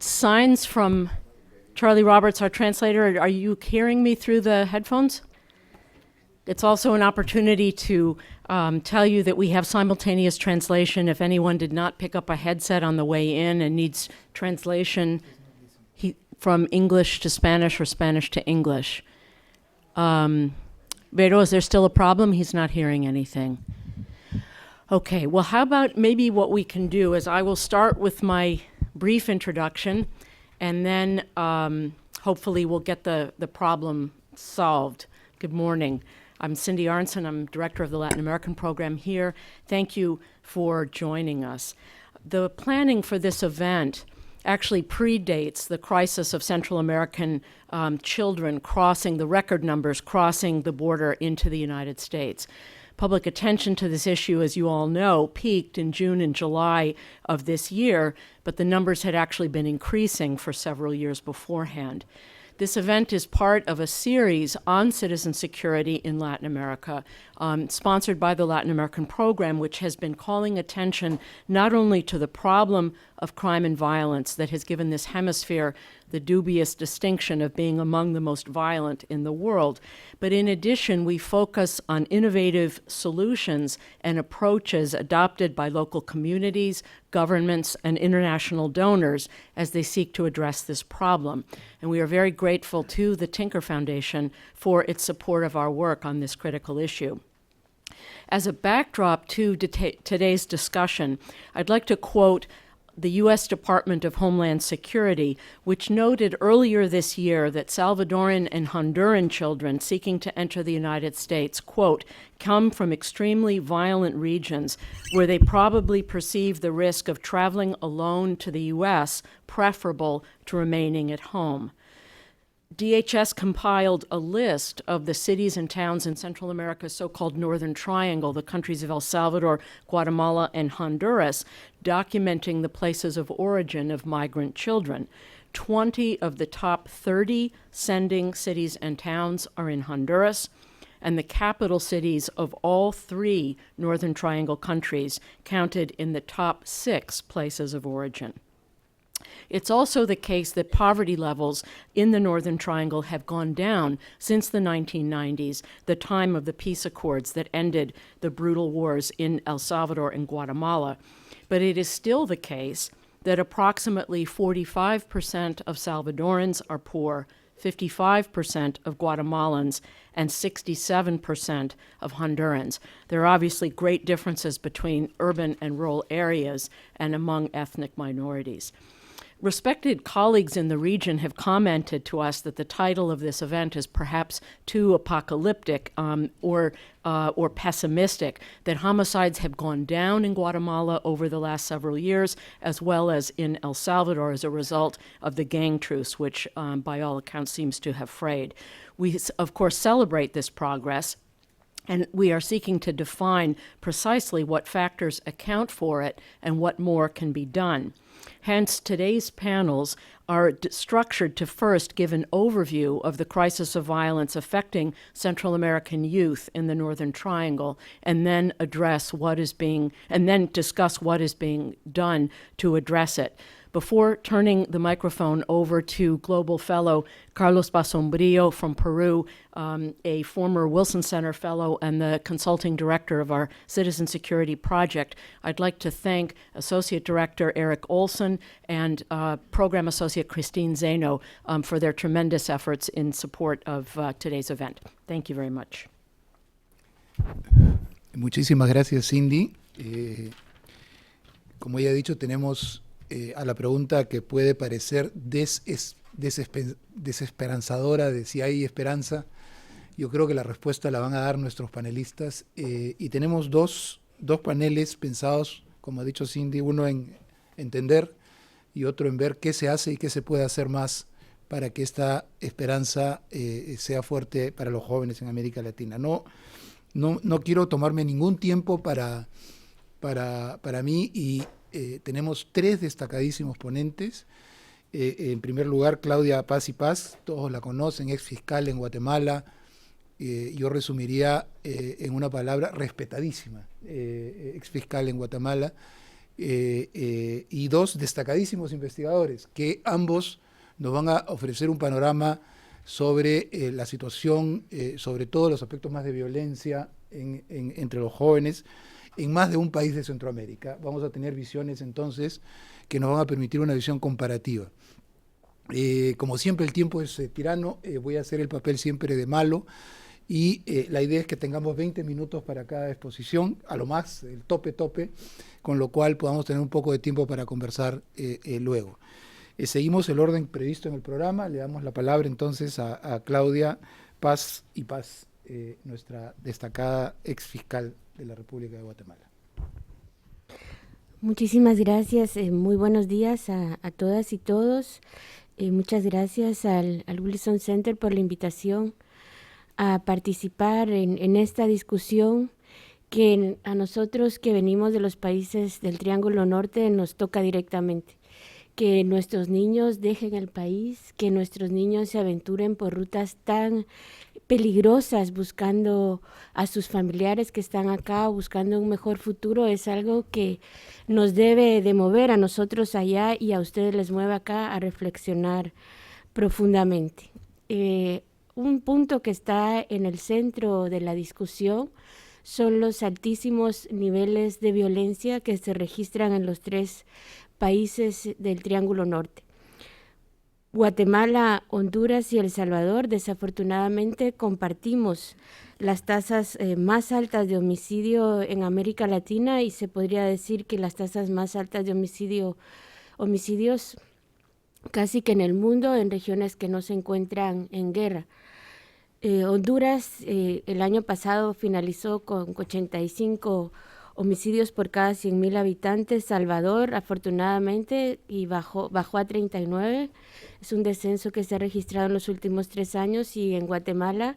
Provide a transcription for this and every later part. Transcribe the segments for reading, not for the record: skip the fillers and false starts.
signs from Charlie Roberts, our translator. Are you hearing me through the headphones? It's also an opportunity to tell you that we have simultaneous translation. If anyone did not pick up a headset on the way in and needs translation from English to Spanish or Spanish to English. Vero, is there still a problem? He's not hearing anything. Okay, well, how about maybe what we can do is I will start with my brief introduction, and then hopefully we'll get the problem solved. Good morning. I'm Cindy Arnson. I'm director of the Latin American program here. Thank you for joining us. The planning for this event actually predates the crisis of Central American children crossing the record numbers, crossing the border into the United States. Public attention to this issue, as you all know, peaked in June and July of this year, but the numbers had actually been increasing for several years beforehand. This event is part of a series on citizen security in Latin America, sponsored by the Latin American program, which has been calling attention not only to the problem of crime and violence that has given this hemisphere the dubious distinction of being among the most violent in the world, but in addition, we focus on innovative solutions and approaches adopted by local communities, governments, and international donors as they seek to address this problem. And we are very grateful to the Tinker Foundation for its support of our work on this critical issue. As a backdrop to today's discussion, I'd like to quote the U.S. Department of Homeland Security, which noted earlier this year that Salvadoran and Honduran children seeking to enter the United States, quote, come from extremely violent regions where they probably perceive the risk of traveling alone to the U.S. preferable to remaining at home. DHS compiled a list of the cities and towns in Central America's so-called Northern Triangle, the countries of El Salvador, Guatemala, and Honduras, documenting the places of origin of migrant children. 20 of the top 30 sending cities and towns are in Honduras, and the capital cities of all three Northern Triangle countries counted in the top 6 places of origin. It's also the case that poverty levels in the Northern Triangle have gone down since the 1990s, the time of the peace accords that ended the brutal wars in El Salvador and Guatemala. But it is still the case that approximately 45% of Salvadorans are poor, 55% of Guatemalans, and 67% of Hondurans. There are obviously great differences between urban and rural areas and among ethnic minorities. Respected colleagues in the region have commented to us that the title of this event is perhaps too apocalyptic or pessimistic, that homicides have gone down in Guatemala over the last several years, as well as in El Salvador as a result of the gang truce, which by all accounts seems to have frayed. We, of course, celebrate this progress, and we are seeking to define precisely what factors account for it and what more can be done. Hence, today's panels are structured to first give an overview of the crisis of violence affecting Central American youth in the Northern Triangle, and then discuss what is being done to address it. Before turning the microphone over to Global Fellow Carlos Basombrillo from Peru, a former Wilson Center Fellow and the consulting director of our Citizen Security Project, I'd like to thank Associate Director Eric Olson and Program Associate Christine Zeno for their tremendous efforts in support of today's event. Thank you very much. Muchísimas gracias, Cindy. Como ya he dicho, tenemos a la pregunta que puede parecer desesperanzadora de si hay esperanza. Yo creo que la respuesta la van a dar nuestros panelistas, y tenemos dos paneles pensados, como ha dicho Cindy, uno en entender y otro en ver qué se hace y qué se puede hacer más para que esta esperanza sea fuerte para los jóvenes en América Latina. No quiero tomarme ningún tiempo para mí, y tenemos 3 destacadísimos ponentes. En primer lugar, Claudia Paz y Paz, todos la conocen, ex fiscal en Guatemala. Yo resumiría en una palabra: respetadísima, ex fiscal en Guatemala. y dos destacadísimos investigadores que ambos nos van a ofrecer un panorama sobre la situación, sobre todo los aspectos más de violencia entre los jóvenes en más de un país de Centroamérica. Vamos a tener visiones entonces que nos van a permitir una visión comparativa. Como siempre el tiempo es tirano, voy a hacer el papel siempre de malo y la idea es que tengamos 20 minutos para cada exposición, a lo más el tope, con lo cual podamos tener un poco de tiempo para conversar luego. Seguimos el orden previsto en el programa, le damos la palabra entonces a Claudia Paz y Paz, nuestra destacada ex fiscal de la República de Guatemala. Muchísimas gracias, muy buenos días a todas y todos. Muchas gracias al Wilson Center por la invitación a participar en esta discusión que a nosotros que venimos de los países del Triángulo Norte nos toca directamente. Que nuestros niños dejen el país, que nuestros niños se aventuren por rutas tan peligrosas buscando a sus familiares que están acá, buscando un mejor futuro, es algo que nos debe de mover a nosotros allá y a ustedes les mueve acá a reflexionar profundamente. Un punto que está en el centro de la discusión son los altísimos niveles de violencia que se registran en los tres países del Triángulo Norte. Guatemala, Honduras y El Salvador desafortunadamente compartimos las tasas más altas de homicidio en América Latina y se podría decir que las tasas más altas de homicidios casi que en el mundo, en regiones que no se encuentran en guerra. Honduras el año pasado finalizó con 85 homicidios por cada 100,000 habitantes. Salvador, afortunadamente, y bajó a 39. Es un descenso que se ha registrado en los últimos 3 años. Y en Guatemala,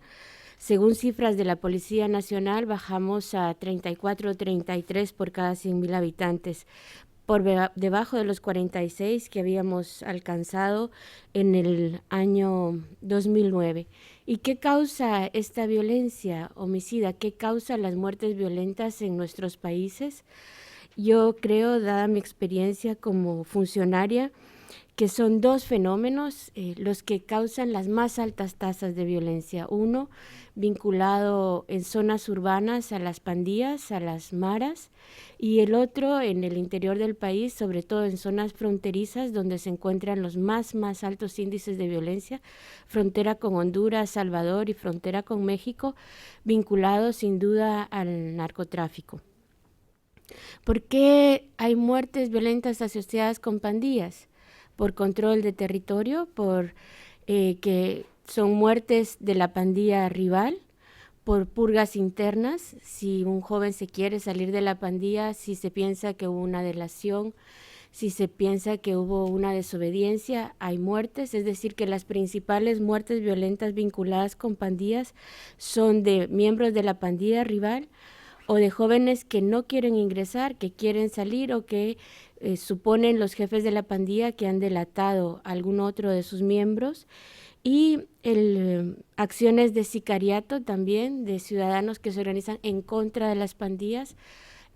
según cifras de la Policía Nacional, bajamos a 34 o 33 por cada 100,000 habitantes, por debajo de los 46 que habíamos alcanzado en el año 2009. ¿Y qué causa esta violencia homicida? ¿Qué causa las muertes violentas en nuestros países? Yo creo, dada mi experiencia como funcionaria, que son dos fenómenos los que causan las más altas tasas de violencia. Uno, vinculado en zonas urbanas a las pandillas, a las maras, y el otro en el interior del país, sobre todo en zonas fronterizas donde se encuentran los más altos índices de violencia, frontera con Honduras, Salvador y frontera con México, vinculados sin duda al narcotráfico. ¿Por qué hay muertes violentas asociadas con pandillas? Por control de territorio, por que son muertes de la pandilla rival, por purgas internas, si un joven se quiere salir de la pandilla, si se piensa que hubo una delación, si se piensa que hubo una desobediencia, hay muertes, es decir, que las principales muertes violentas vinculadas con pandillas son de miembros de la pandilla rival o de jóvenes que no quieren ingresar, que quieren salir o que suponen los jefes de la pandilla que han delatado a algún otro de sus miembros, y acciones de sicariato también de ciudadanos que se organizan en contra de las pandillas.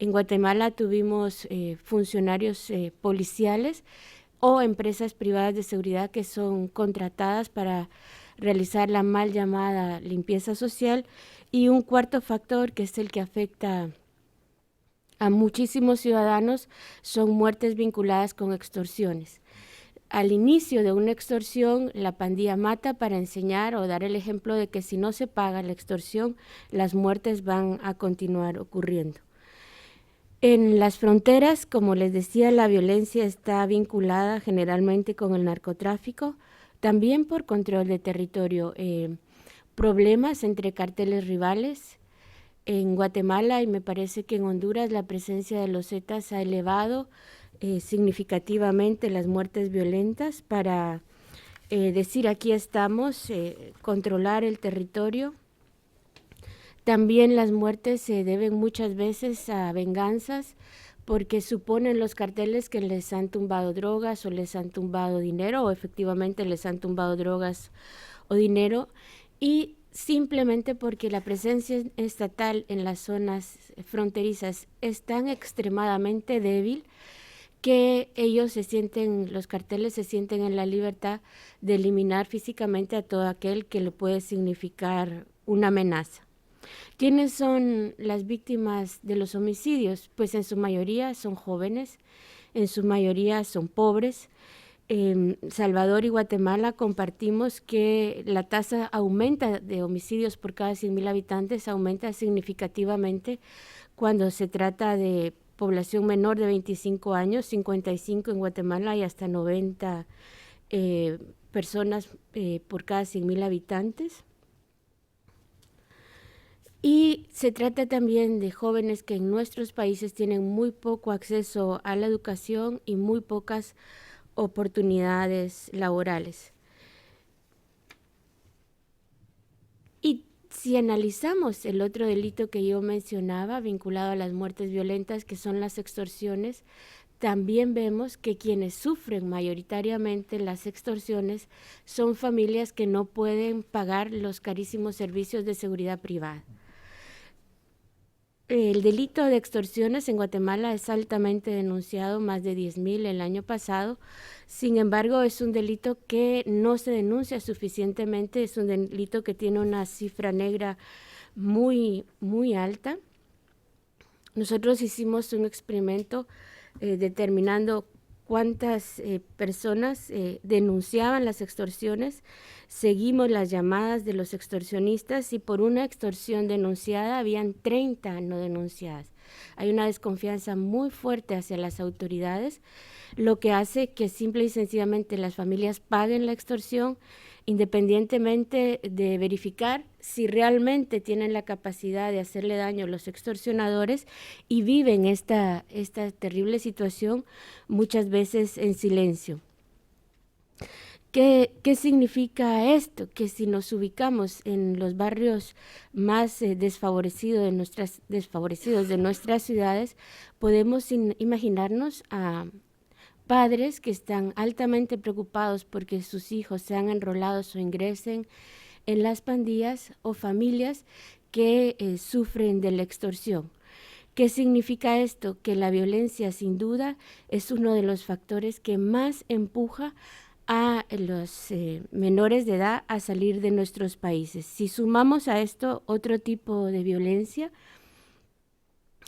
En Guatemala tuvimos funcionarios policiales o empresas privadas de seguridad que son contratadas para realizar la mal llamada limpieza social, y un cuarto factor que es el que afecta a muchísimos ciudadanos son muertes vinculadas con extorsiones. Al inicio de una extorsión, la pandilla mata para enseñar o dar el ejemplo de que si no se paga la extorsión, las muertes van a continuar ocurriendo. En las fronteras, como les decía, la violencia está vinculada generalmente con el narcotráfico, también por control de territorio, problemas entre carteles rivales. En Guatemala y me parece que en Honduras la presencia de los Zetas ha elevado significativamente las muertes violentas para decir aquí estamos, controlar el territorio. También las muertes se deben muchas veces a venganzas porque suponen los carteles que les han tumbado drogas o les han tumbado dinero o efectivamente les han tumbado drogas o dinero, y simplemente porque la presencia estatal en las zonas fronterizas es tan extremadamente débil que ellos los carteles se sienten en la libertad de eliminar físicamente a todo aquel que le puede significar una amenaza. ¿Quiénes son las víctimas de los homicidios? Pues en su mayoría son jóvenes, en su mayoría son pobres. Salvador y Guatemala compartimos que la tasa aumenta de homicidios por cada 100,000 habitantes, aumenta significativamente cuando se trata de población menor de 25 años, 55 en Guatemala y hasta 90 personas por cada 100,000 habitantes. Y se trata también de jóvenes que en nuestros países tienen muy poco acceso a la educación y muy pocas oportunidades laborales. Y si analizamos el otro delito que yo mencionaba, vinculado a las muertes violentas, que son las extorsiones, también vemos que quienes sufren mayoritariamente las extorsiones son familias que no pueden pagar los carísimos servicios de seguridad privada. El delito de extorsiones en Guatemala es altamente denunciado, más de 10,000 el año pasado. Sin embargo, es un delito que no se denuncia suficientemente, es un delito que tiene una cifra negra muy, muy alta. Nosotros hicimos un experimento determinando cuántas personas denunciaban las extorsiones. Seguimos las llamadas de los extorsionistas y por una extorsión denunciada habían 30 no denunciadas. Hay una desconfianza muy fuerte hacia las autoridades, lo que hace que simple y sencillamente las familias paguen la extorsión independientemente de verificar si realmente tienen la capacidad de hacerle daño a los extorsionadores y viven esta terrible situación muchas veces en silencio. ¿Qué significa esto? Que si nos ubicamos en los barrios más desfavorecidos de nuestras ciudades, podemos imaginarnos a padres que están altamente preocupados porque sus hijos sean enrolados o ingresen en las pandillas, o familias que sufren de la extorsión. ¿Qué significa esto? Que la violencia sin duda es uno de los factores que más empuja a los menores de edad a salir de nuestros países. Si sumamos a esto otro tipo de violencia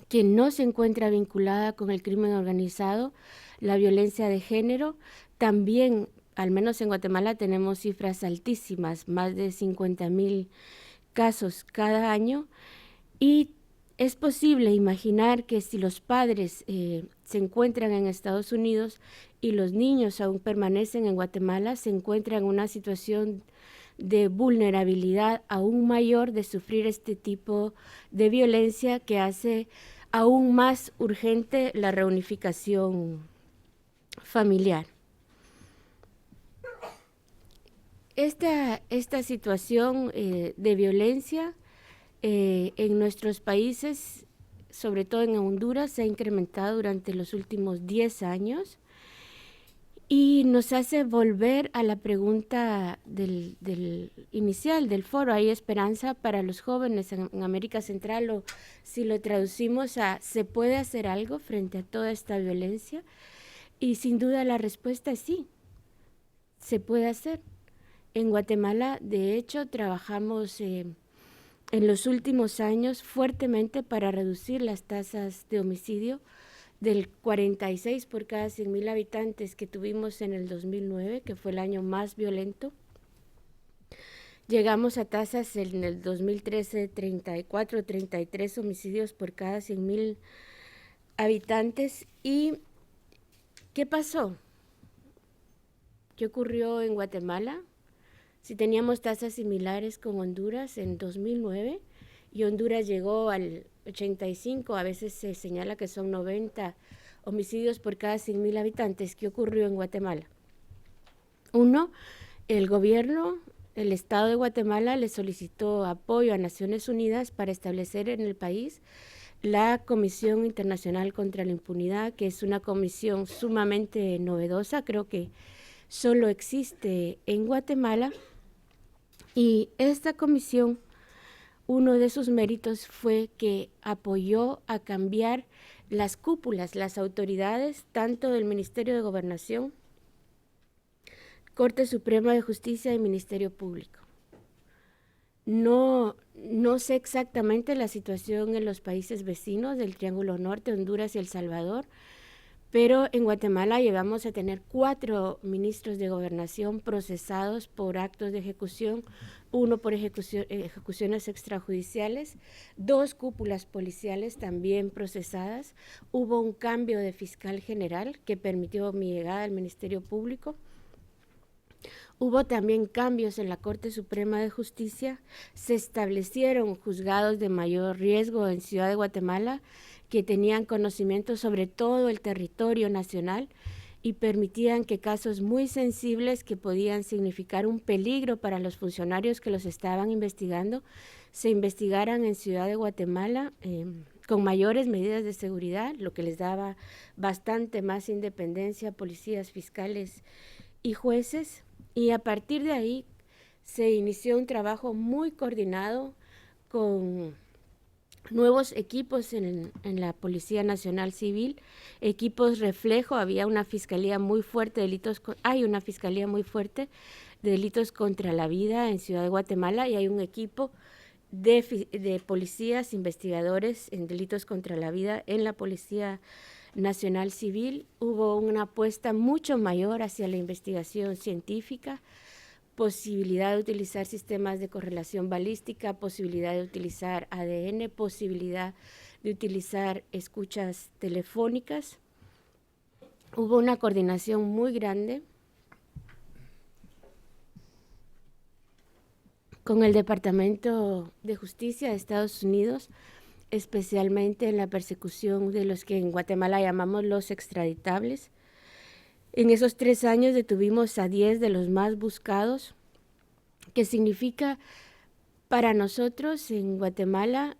que no se encuentra vinculada con el crimen organizado, la violencia de género, también, al menos en Guatemala, tenemos cifras altísimas, más de 50,000 casos cada año, y es posible imaginar que si los padres se encuentran en Estados Unidos y los niños aún permanecen en Guatemala, se encuentran en una situación de vulnerabilidad aún mayor de sufrir este tipo de violencia que hace aún más urgente la reunificación familiar. Esta situación de violencia en nuestros países, sobre todo en Honduras, se ha incrementado durante los últimos 10 años y nos hace volver a la pregunta del inicial del foro. ¿Hay esperanza para los jóvenes en América Central? O si lo traducimos a ¿se puede hacer algo frente a toda esta violencia? Y sin duda la respuesta es sí, se puede hacer. En Guatemala, de hecho, trabajamos en los últimos años fuertemente para reducir las tasas de homicidio del 46 por cada 100,000 habitantes que tuvimos en el 2009, que fue el año más violento. Llegamos a tasas en el 2013, 34, 33 homicidios por cada 100,000 habitantes. ¿Y qué pasó? ¿Qué ocurrió en Guatemala? Si teníamos tasas similares con Honduras en 2009 y Honduras llegó al 85, a veces se señala que son 90 homicidios por cada 100,000 habitantes. ¿Qué ocurrió en Guatemala? Uno, el gobierno, el Estado de Guatemala le solicitó apoyo a Naciones Unidas para establecer en el país la Comisión Internacional contra la Impunidad, que es una comisión sumamente novedosa, creo que solo existe en Guatemala, Y esta comisión, uno de sus méritos fue que apoyó a cambiar las cúpulas, las autoridades, tanto del Ministerio de Gobernación, Corte Suprema de Justicia y Ministerio Público. No sé exactamente la situación en los países vecinos del Triángulo Norte, Honduras y El Salvador, pero en Guatemala llegamos a tener 4 ministros de gobernación procesados por actos de ejecución, 1 por ejecuciones extrajudiciales, 2 cúpulas policiales también procesadas. Hubo un cambio de fiscal general que permitió mi llegada al Ministerio Público. Hubo también cambios en la Corte Suprema de Justicia. Se establecieron juzgados de mayor riesgo en Ciudad de Guatemala que tenían conocimiento sobre todo el territorio nacional y permitían que casos muy sensibles que podían significar un peligro para los funcionarios que los estaban investigando, se investigaran en Ciudad de Guatemala con mayores medidas de seguridad, lo que les daba bastante más independencia a policías, fiscales y jueces. Y a partir de ahí se inició un trabajo muy coordinado con nuevos equipos en la Policía Nacional Civil, equipos reflejo. Había una fiscalía muy fuerte de delitos, hay una fiscalía muy fuerte de delitos contra la vida en Ciudad de Guatemala, y hay un equipo de policías investigadores en delitos contra la vida en la Policía Nacional Civil. Hubo una apuesta mucho mayor hacia la investigación científica, posibilidad de utilizar sistemas de correlación balística, posibilidad de utilizar ADN, posibilidad de utilizar escuchas telefónicas. Hubo una coordinación muy grande con el Departamento de Justicia de Estados Unidos, especialmente en la persecución de los que en Guatemala llamamos los extraditables. En esos 3 años detuvimos a 10 de los más buscados, que significa para nosotros en Guatemala,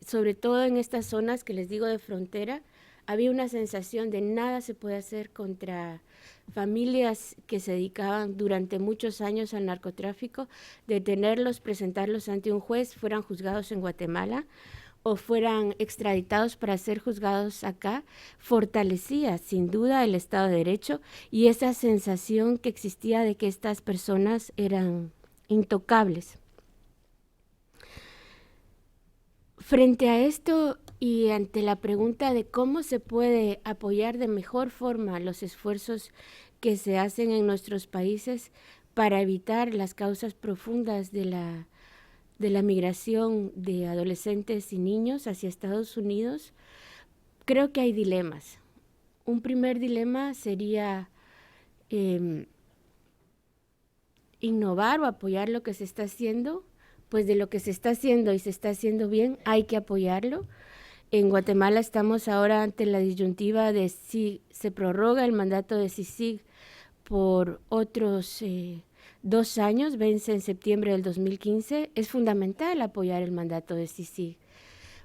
sobre todo en estas zonas que les digo de frontera, había una sensación de nada se puede hacer contra familias que se dedicaban durante muchos años al narcotráfico, detenerlos, presentarlos ante un juez, fueran juzgados en Guatemala o fueran extraditados para ser juzgados acá, fortalecía sin duda el Estado de Derecho y esa sensación que existía de que estas personas eran intocables. Frente a esto y ante la pregunta de cómo se puede apoyar de mejor forma los esfuerzos que se hacen en nuestros países para evitar las causas profundas de la migración de adolescentes y niños hacia Estados Unidos, creo que hay dilemas. Un primer dilema sería innovar o apoyar lo que se está haciendo. Pues de lo que se está haciendo y se está haciendo bien, hay que apoyarlo. En Guatemala estamos ahora ante la disyuntiva de si se prorroga el mandato de CICIG por otros 2 años, vence en septiembre del 2015. Es fundamental apoyar el mandato de CICIG.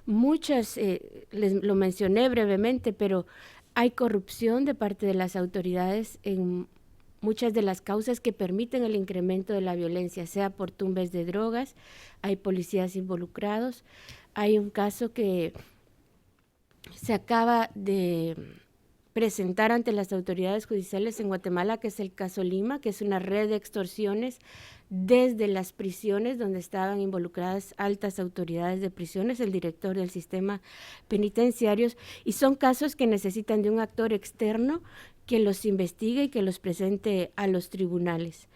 Muchas, les lo mencioné brevemente, pero hay corrupción de parte de las autoridades en muchas de las causas que permiten el incremento de la violencia, sea por tumbes de drogas, hay policías involucrados. Hay un caso que se acaba de presentar ante las autoridades judiciales en Guatemala, que es el caso Lima, que es una red de extorsiones desde las prisiones donde estaban involucradas altas autoridades de prisiones, el director del sistema penitenciario, y son casos que necesitan de un actor externo que los investigue y que los presente a los tribunales.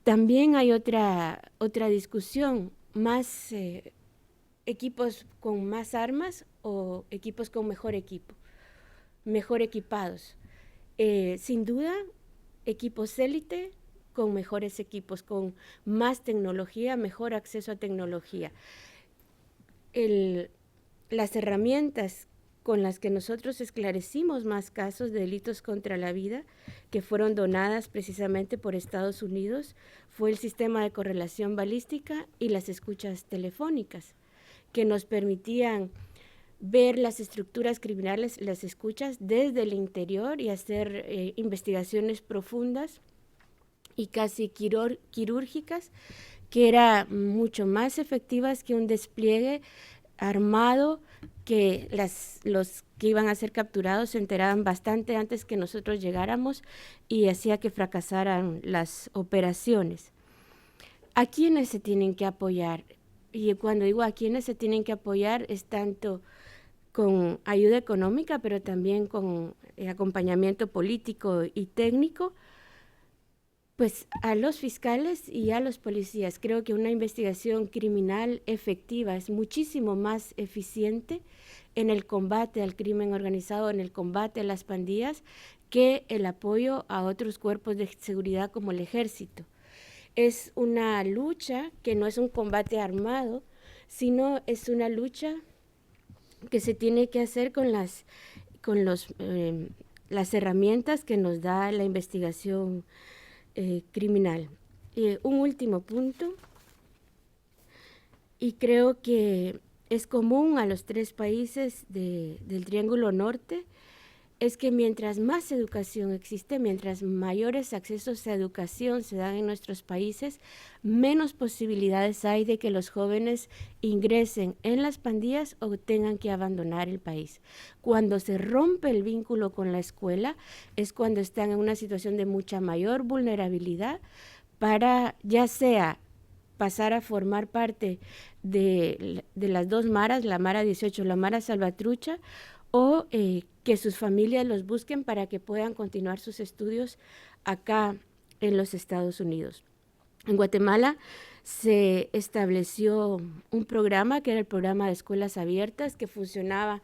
También hay otra discusión, más equipos con más armas o equipos con mejor equipo, mejor equipados. Sin duda, equipos élite con mejores equipos, con más tecnología, mejor acceso a tecnología. Las herramientas con las que nosotros esclarecimos más casos de delitos contra la vida, que fueron donadas precisamente por Estados Unidos, fue el sistema de correlación balística y las escuchas telefónicas, que nos permitían ver las estructuras criminales, las escuchas desde el interior y hacer investigaciones profundas y casi quirúrgicas, que eran mucho más efectivas que un despliegue armado, que los que iban a ser capturados se enteraban bastante antes que nosotros llegáramos y hacía que fracasaran las operaciones. ¿A quiénes se tienen que apoyar? Y cuando digo a quiénes se tienen que apoyar es tanto con ayuda económica, pero también con acompañamiento político y técnico, pues a los fiscales y a los policías. Creo que una investigación criminal efectiva es muchísimo más eficiente en el combate al crimen organizado, en el combate a las pandillas, que el apoyo a otros cuerpos de seguridad como el ejército. Es una lucha que no es un combate armado, sino es una lucha que se tiene que hacer con las herramientas que nos da la investigación criminal. Un último punto, y creo que es común a los 3 países del Triángulo Norte, es que mientras más educación existe, mientras mayores accesos a educación se dan en nuestros países, menos posibilidades hay de que los jóvenes ingresen en las pandillas o tengan que abandonar el país. Cuando se rompe el vínculo con la escuela es cuando están en una situación de mucha mayor vulnerabilidad para ya sea pasar a formar parte de las 2 maras, la Mara 18, la Mara Salvatrucha, o que sus familias los busquen para que puedan continuar sus estudios acá en los Estados Unidos. En Guatemala se estableció un programa que era el programa de escuelas abiertas, que funcionaba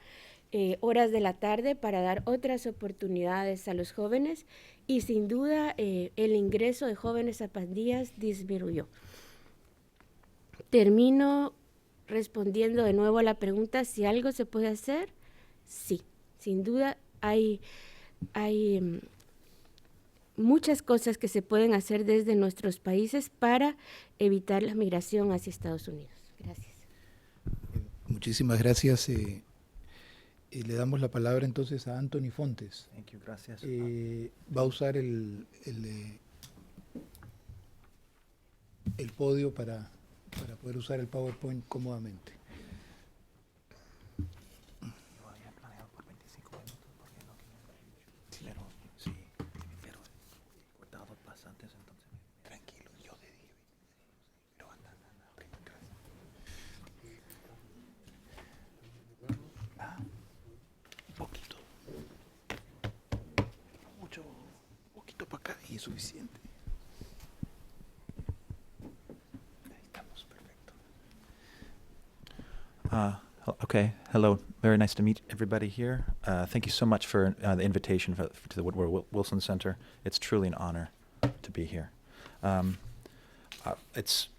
horas de la tarde para dar otras oportunidades a los jóvenes, y sin duda el ingreso de jóvenes a pandillas disminuyó. Termino respondiendo de nuevo a la pregunta si algo se puede hacer. Sí, sin duda hay muchas cosas que se pueden hacer desde nuestros países para evitar la migración hacia Estados Unidos. Gracias. Muchísimas gracias. Le damos la palabra entonces a Anthony Fontes. Thank you, gracias. Va a usar el podio para poder usar el PowerPoint cómodamente. Yo había planeado por 25 minutos porque no quería. Pero sí, pero he cortado bastantes, entonces. Tranquilo, yo de 10. Pero anda, ok, gracias. Poquito. Mucho, poquito para acá y es suficiente. Ahí estamos, perfecto. Okay, hello. Very nice to meet everybody here. Thank you so much for the invitation to the Woodrow Wilson Center. It's truly an honor to be here. It's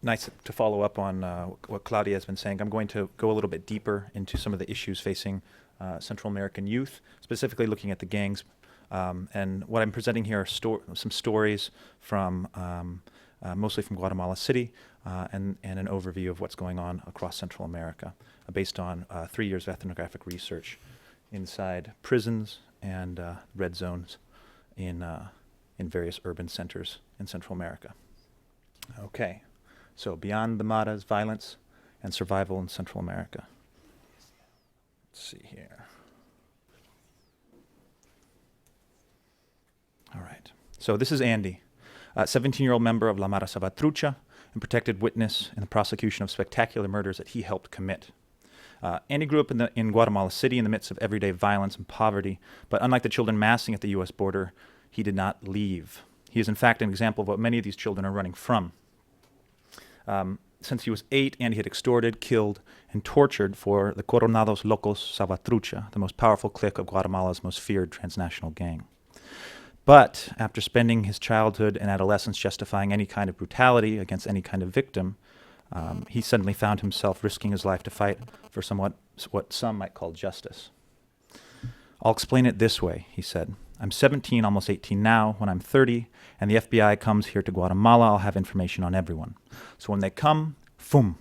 nice to follow up on what Claudia has been saying. I'm going to go a little bit deeper into some of the issues facing Central American youth, specifically looking at the gangs. And what I'm presenting here are some stories from mostly from Guatemala City, and an overview of what's going on across Central America, based on 3 years of ethnographic research inside prisons and red zones in various urban centers in Central America. Okay, so beyond the Maras, violence and survival in Central America. Let's see here. All right, so this is Andy, a 17-year-old member of La Mara Salvatrucha and protected witness in the prosecution of spectacular murders that he helped commit. Andy grew up in Guatemala City in the midst of everyday violence and poverty, but unlike the children massing at the U.S. border, he did not leave. He is in fact an example of what many of these children are running from. Since he was 8, Andy had extorted, killed, and tortured for the Coronados Locos Salvatrucha, the most powerful clique of Guatemala's most feared transnational gang. But after spending his childhood and adolescence justifying any kind of brutality against any kind of victim, he suddenly found himself risking his life to fight for what some might call justice. I'll explain it this way, he said. I'm 17, almost 18 now. When I'm 30 and the FBI comes here to Guatemala, I'll have information on everyone. So when they come, boom,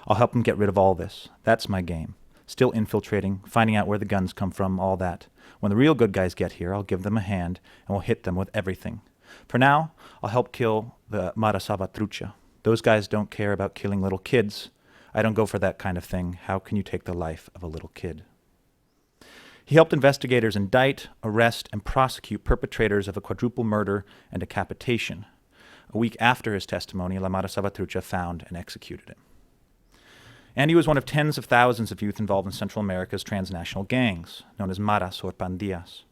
I'll help them get rid of all this. That's my game. Still infiltrating, finding out where the guns come from, all that. When the real good guys get here, I'll give them a hand and we'll hit them with everything. For now, I'll help kill the Mara Salvatrucha. Those guys don't care about killing little kids. I don't go for that kind of thing. How can you take the life of a little kid? He helped investigators indict, arrest, and prosecute perpetrators of a quadruple murder and decapitation. A week after his testimony, La Mara Salvatrucha found and executed him. And he was one of tens of thousands of youth involved in Central America's transnational gangs, known as maras or pandillas.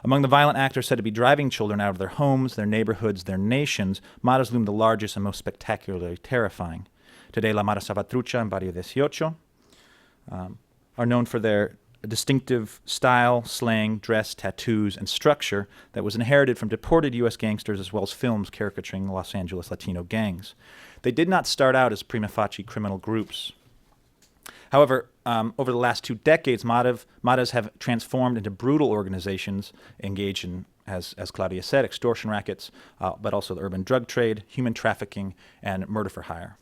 Among the violent actors said to be driving children out of their homes, their neighborhoods, their nations, maras loomed the largest and most spectacularly terrifying. Today, La Mara Salvatrucha and Barrio 18 are known for their distinctive style, slang, dress, tattoos, and structure that was inherited from deported U.S. gangsters as well as films caricaturing Los Angeles Latino gangs. They did not start out as prima facie criminal groups. However, over the last 2 decades, Maras have transformed into brutal organizations engaged in, as Claudia said, extortion rackets, but also the urban drug trade, human trafficking, and murder for hire.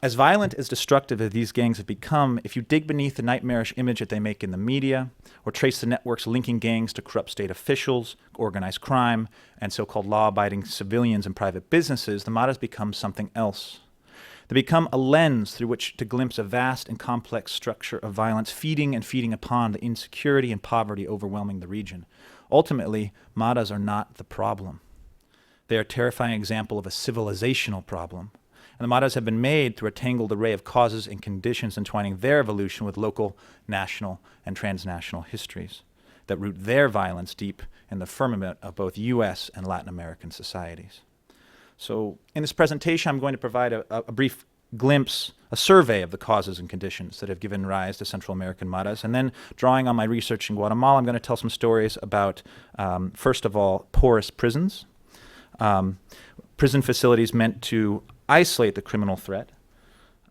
As violent as destructive as these gangs have become, if you dig beneath the nightmarish image that they make in the media, or trace the networks linking gangs to corrupt state officials, organized crime, and so-called law-abiding civilians and private businesses, the Maras become something else. They become a lens through which to glimpse a vast and complex structure of violence, feeding upon the insecurity and poverty overwhelming the region. Ultimately, Maras are not the problem. They are a terrifying example of a civilizational problem. And the Maras have been made through a tangled array of causes and conditions entwining their evolution with local, national, and transnational histories that root their violence deep in the firmament of both U.S. and Latin American societies. So in this presentation, I'm going to provide a brief glimpse, a survey of the causes and conditions that have given rise to Central American Maras. And then, drawing on my research in Guatemala, I'm going to tell some stories about, first of all, porous prisons, prison facilities meant to isolate the criminal threat,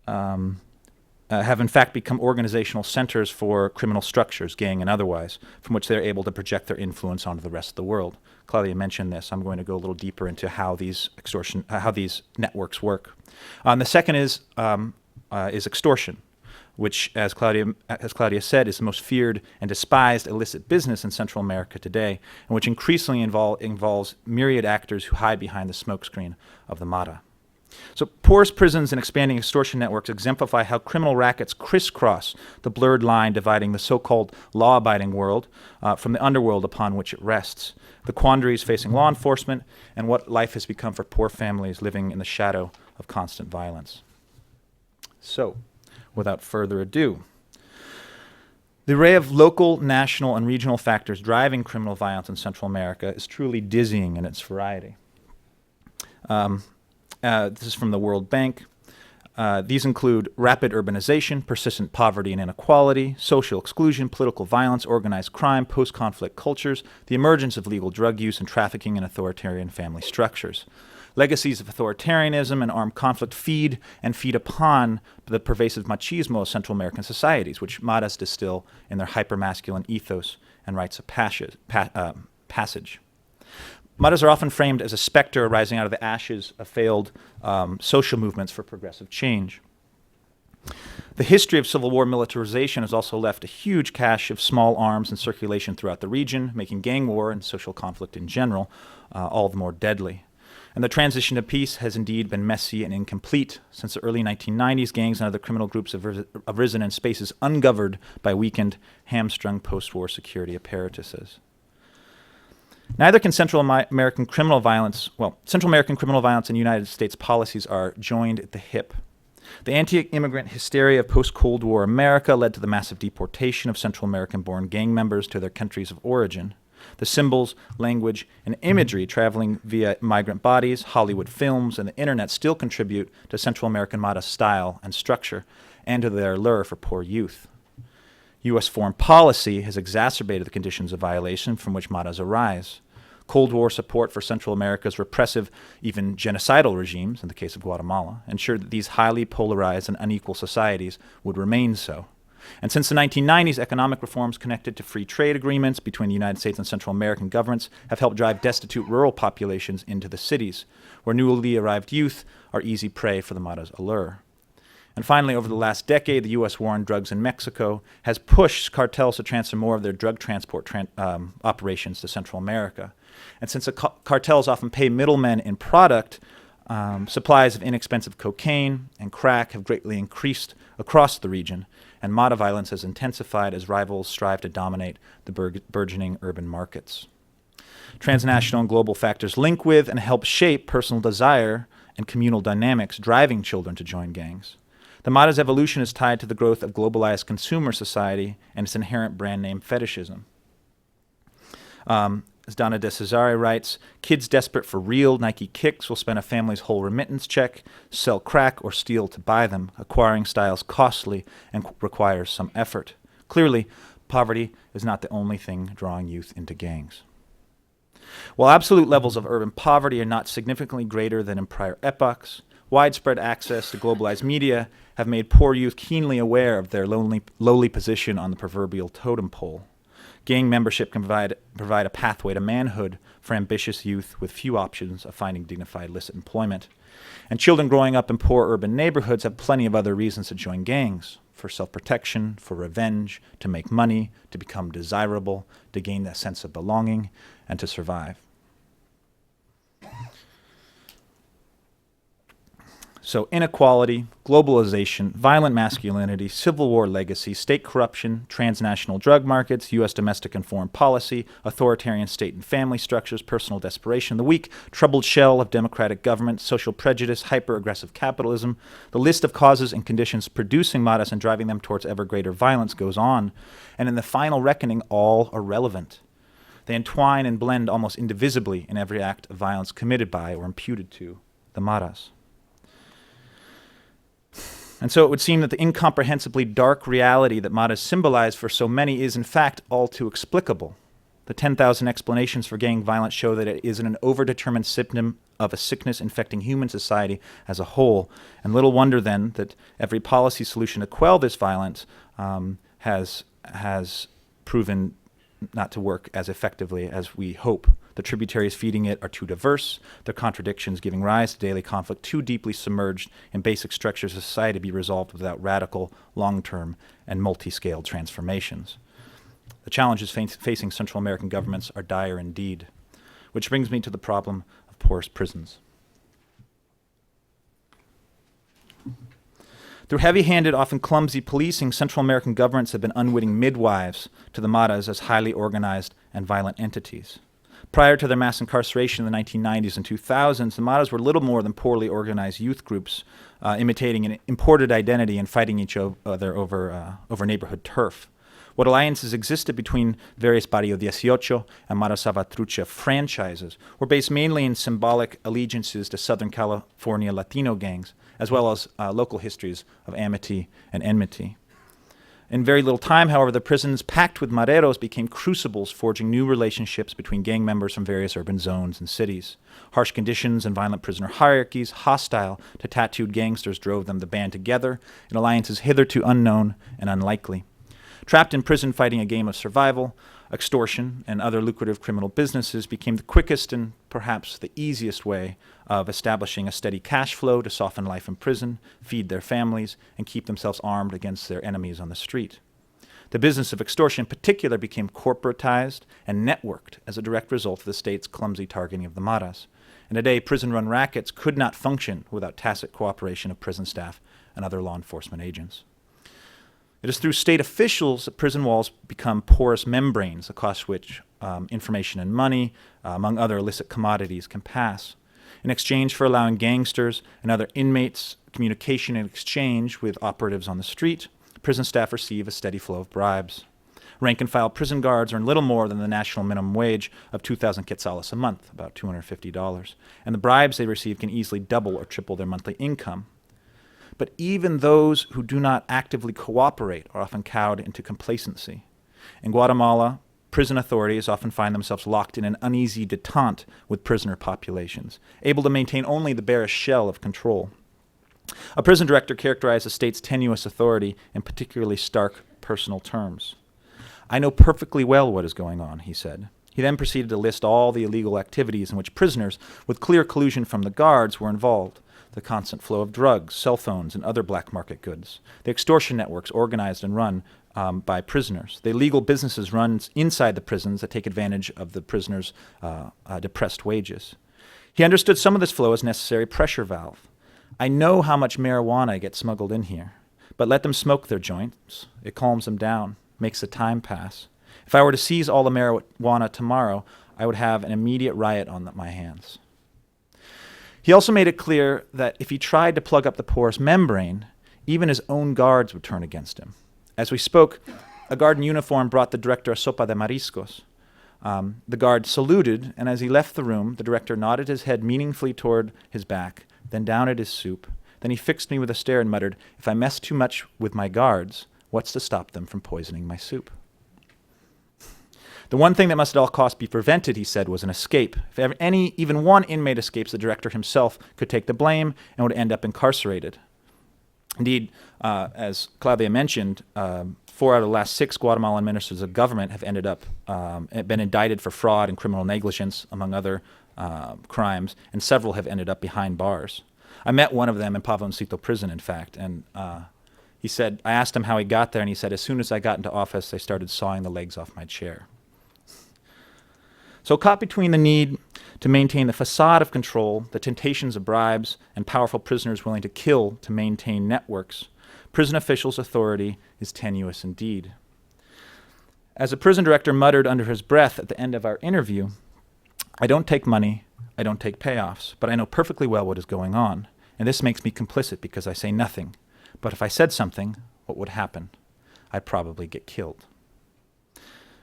have in fact become organizational centers for criminal structures, gang and otherwise, from which they're able to project their influence onto the rest of the world. Claudia mentioned this. I'm going to go a little deeper into how these networks work. The second is extortion, which, as Claudia said, is the most feared and despised illicit business in Central America today, and which increasingly involves myriad actors who hide behind the smokescreen of the Mara. So porous prisons and expanding extortion networks exemplify how criminal rackets crisscross the blurred line dividing the so-called law-abiding world from the underworld upon which it rests, the quandaries facing law enforcement, and what life has become for poor families living in the shadow of constant violence. So, without further ado, the array of local, national, and regional factors driving criminal violence in Central America is truly dizzying in its variety. This is from the World Bank. These include rapid urbanization, persistent poverty and inequality, social exclusion, political violence, organized crime, post-conflict cultures, the emergence of legal drug use and trafficking in authoritarian family structures. Legacies of authoritarianism and armed conflict feed upon the pervasive machismo of Central American societies, which Maras distill in their hypermasculine ethos and rites of passage. Maras are often framed as a specter arising out of the ashes of failed social movements for progressive change. The history of Civil War militarization has also left a huge cache of small arms in circulation throughout the region, making gang war and social conflict in general all the more deadly. And the transition to peace has indeed been messy and incomplete. Since the early 1990s, gangs and other criminal groups have risen in spaces ungoverned by weakened, hamstrung post-war security apparatuses. Neither can Central American criminal violence and United States policies are joined at the hip. The anti-immigrant hysteria of post-Cold War America led to the massive deportation of Central American-born gang members to their countries of origin. The symbols, language, and imagery traveling via migrant bodies, Hollywood films, and the internet still contribute to Central American Mara's style and structure, and to their allure for poor youth. U.S. foreign policy has exacerbated the conditions of violation from which Maras arise. Cold War support for Central America's repressive, even genocidal regimes, in the case of Guatemala, ensured that these highly polarized and unequal societies would remain so. And since the 1990s, economic reforms connected to free trade agreements between the United States and Central American governments have helped drive destitute rural populations into the cities, where newly arrived youth are easy prey for the Mara's allure. And finally, over the last decade, the U.S. war on drugs in Mexico has pushed cartels to transfer more of their drug transport operations to Central America. And since the cartels often pay middlemen in product, supplies of inexpensive cocaine and crack have greatly increased across the region, and Mata violence has intensified as rivals strive to dominate the burgeoning urban markets. Transnational and global factors link with and help shape personal desire and communal dynamics driving children to join gangs. The Mata's evolution is tied to the growth of globalized consumer society and its inherent brand name fetishism. As Donna De Cesare writes, kids desperate for real Nike kicks will spend a family's whole remittance check, sell crack, or steal to buy them. Acquiring styles costly and requires some effort. Clearly, poverty is not the only thing drawing youth into gangs. While absolute levels of urban poverty are not significantly greater than in prior epochs, widespread access to globalized media have made poor youth keenly aware of their lowly position on the proverbial totem pole. Gang membership can provide a pathway to manhood for ambitious youth with few options of finding dignified licit employment. And children growing up in poor urban neighborhoods have plenty of other reasons to join gangs: for self-protection, for revenge, to make money, to become desirable, to gain that sense of belonging, and to survive. So inequality, globalization, violent masculinity, civil war legacy, state corruption, transnational drug markets, U.S. domestic and foreign policy, authoritarian state and family structures, personal desperation, the weak, troubled shell of democratic government, social prejudice, hyper-aggressive capitalism. The list of causes and conditions producing Matas and driving them towards ever greater violence goes on, and in the final reckoning, all are relevant. They entwine and blend almost indivisibly in every act of violence committed by or imputed to the Matas. And so it would seem that the incomprehensibly dark reality that Matas symbolize for so many is in fact all too explicable. The 10,000 explanations for gang violence show that it is an overdetermined symptom of a sickness infecting human society as a whole. And little wonder then that every policy solution to quell this violence has proven not to work as effectively as we hope. The tributaries feeding it are too diverse, the contradictions giving rise to daily conflict too deeply submerged in basic structures of society to be resolved without radical, long-term, and multi-scale transformations. The challenges facing Central American governments are dire indeed, which brings me to the problem of porous prisons. Through heavy-handed, often clumsy policing, Central American governments have been unwitting midwives to the Matas as highly organized and violent entities. Prior to their mass incarceration in the 1990s and 2000s, the Matas were little more than poorly organized youth groups imitating an imported identity and fighting each other over neighborhood turf. What alliances existed between various Barrio 18 and Mara Salvatrucha franchises were based mainly in symbolic allegiances to Southern California Latino gangs, as well as local histories of amity and enmity. In very little time, however, the prisons packed with mareros became crucibles forging new relationships between gang members from various urban zones and cities. Harsh conditions and violent prisoner hierarchies, hostile to tattooed gangsters, drove them to band together in alliances hitherto unknown and unlikely. Trapped in prison fighting a game of survival, extortion and other lucrative criminal businesses became the quickest and perhaps the easiest way of establishing a steady cash flow to soften life in prison, feed their families, and keep themselves armed against their enemies on the street. The business of extortion in particular became corporatized and networked as a direct result of the state's clumsy targeting of the Maras. And today, prison-run rackets could not function without tacit cooperation of prison staff and other law enforcement agents. It is through state officials that prison walls become porous membranes across which information and money, among other illicit commodities, can pass. In exchange for allowing gangsters and other inmates communication and exchange with operatives on the street, prison staff receive a steady flow of bribes. Rank-and-file prison guards earn little more than the national minimum wage of 2,000 quetzales a month, about $250, and the bribes they receive can easily double or triple their monthly income. But even those who do not actively cooperate are often cowed into complacency. In Guatemala, prison authorities often find themselves locked in an uneasy detente with prisoner populations, able to maintain only the barest shell of control. A prison director characterized the state's tenuous authority in particularly stark personal terms. "I know perfectly well what is going on," he said. He then proceeded to list all the illegal activities in which prisoners, with clear collusion from the guards, were involved. The constant flow of drugs, cell phones, and other black market goods. The extortion networks organized and run by prisoners. The illegal businesses run inside the prisons that take advantage of the prisoners' depressed wages. He understood some of this flow as necessary pressure valve. I know how much marijuana gets smuggled in here, but let them smoke their joints. It calms them down, makes the time pass. If I were to seize all the marijuana tomorrow, I would have an immediate riot on my hands. He also made it clear that if he tried to plug up the porous membrane, even his own guards would turn against him. As we spoke, a guard in uniform brought the director a sopa de mariscos. The guard saluted, and as he left the room, the director nodded his head meaningfully toward his back, then down at his soup. Then he fixed me with a stare and muttered, "If I mess too much with my guards, what's to stop them from poisoning my soup?" The one thing that must at all costs be prevented, he said, was an escape. If even one inmate escapes, the director himself could take the blame and would end up incarcerated. Indeed, as Claudia mentioned, 4 out of the last 6 Guatemalan ministers of government have been indicted for fraud and criminal negligence, among other crimes, and several have ended up behind bars. I met one of them in Pavoncito prison, in fact, and he said, I asked him how he got there, and he said, as soon as I got into office, they started sawing the legs off my chair. So caught between the need to maintain the facade of control, the temptations of bribes, and powerful prisoners willing to kill to maintain networks, prison officials' authority is tenuous indeed. As a prison director muttered under his breath at the end of our interview, I don't take money, I don't take payoffs, but I know perfectly well what is going on, and this makes me complicit because I say nothing. But if I said something, what would happen? I'd probably get killed.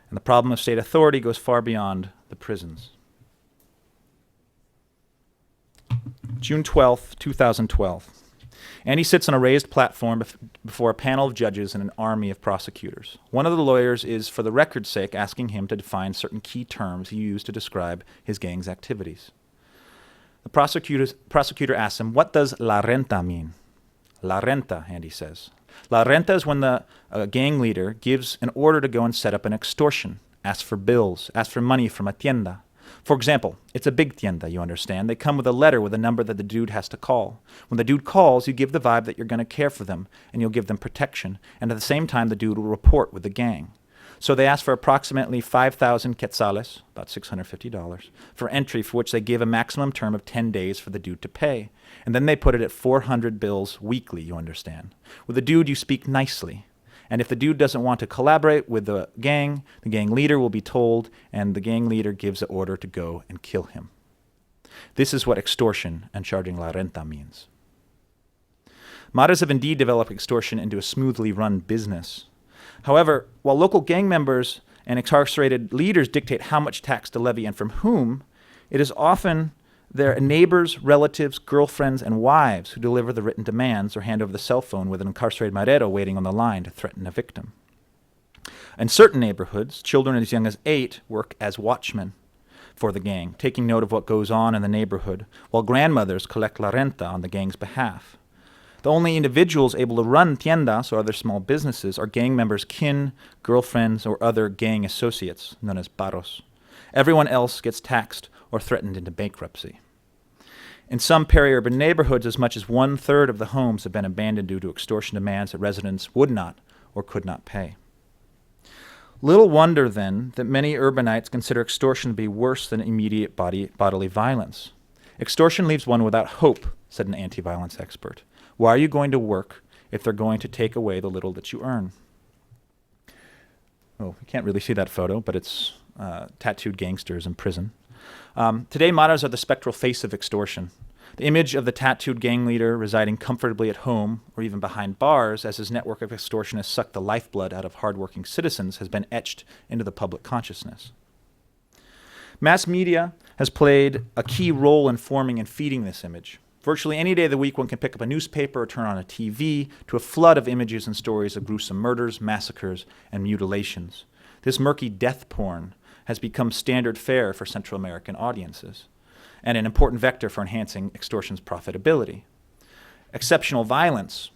And the problem of state authority goes far beyond the prisons. June 12th, 2012. Andy sits on a raised platform before a panel of judges and an army of prosecutors. One of the lawyers is, for the record's sake, asking him to define certain key terms he used to describe his gang's activities. The prosecutor asks him, what does la renta mean? La renta, Andy says. La renta is when the gang leader gives an order to go and set up an extortion, ask for bills, ask for money from a tienda. For example, it's a big tienda, you understand. They come with a letter with a number that the dude has to call. When the dude calls, you give the vibe that you're going to care for them, and you'll give them protection, and at the same time, the dude will report with the gang. So they ask for approximately 5,000 quetzales, about $650, for entry, for which they give a maximum term of 10 days for the dude to pay. And then they put it at 400 bills weekly, you understand. With the dude, you speak nicely. And if the dude doesn't want to collaborate with the gang leader will be told, and the gang leader gives the order to go and kill him. This is what extortion and charging la renta means. Maras have indeed developed extortion into a smoothly run business. However, while local gang members and incarcerated leaders dictate how much tax to levy and from whom, it is often their neighbors, relatives, girlfriends, and wives who deliver the written demands or hand over the cell phone with an incarcerated marero waiting on the line to threaten a victim. In certain neighborhoods, children as young as 8 work as watchmen for the gang, taking note of what goes on in the neighborhood, while grandmothers collect la renta on the gang's behalf. The only individuals able to run tiendas or other small businesses are gang members' kin, girlfriends, or other gang associates, known as paros. Everyone else gets taxed or threatened into bankruptcy. In some peri-urban neighborhoods, as much as 1/3 of the homes have been abandoned due to extortion demands that residents would not or could not pay. Little wonder, then, that many urbanites consider extortion to be worse than immediate bodily violence. Extortion leaves one without hope, said an anti-violence expert. Why are you going to work if they're going to take away the little that you earn? Oh, you can't really see that photo, but it's tattooed gangsters in prison. Today, Maras are the spectral face of extortion. The image of the tattooed gang leader residing comfortably at home or even behind bars as his network of extortionists suck the lifeblood out of hardworking citizens has been etched into the public consciousness. Mass media has played a key role in forming and feeding this image. Virtually any day of the week, one can pick up a newspaper or turn on a TV to a flood of images and stories of gruesome murders, massacres, and mutilations. This murky death porn has become standard fare for Central American audiences and an important vector for enhancing extortion's profitability. Exceptional violence,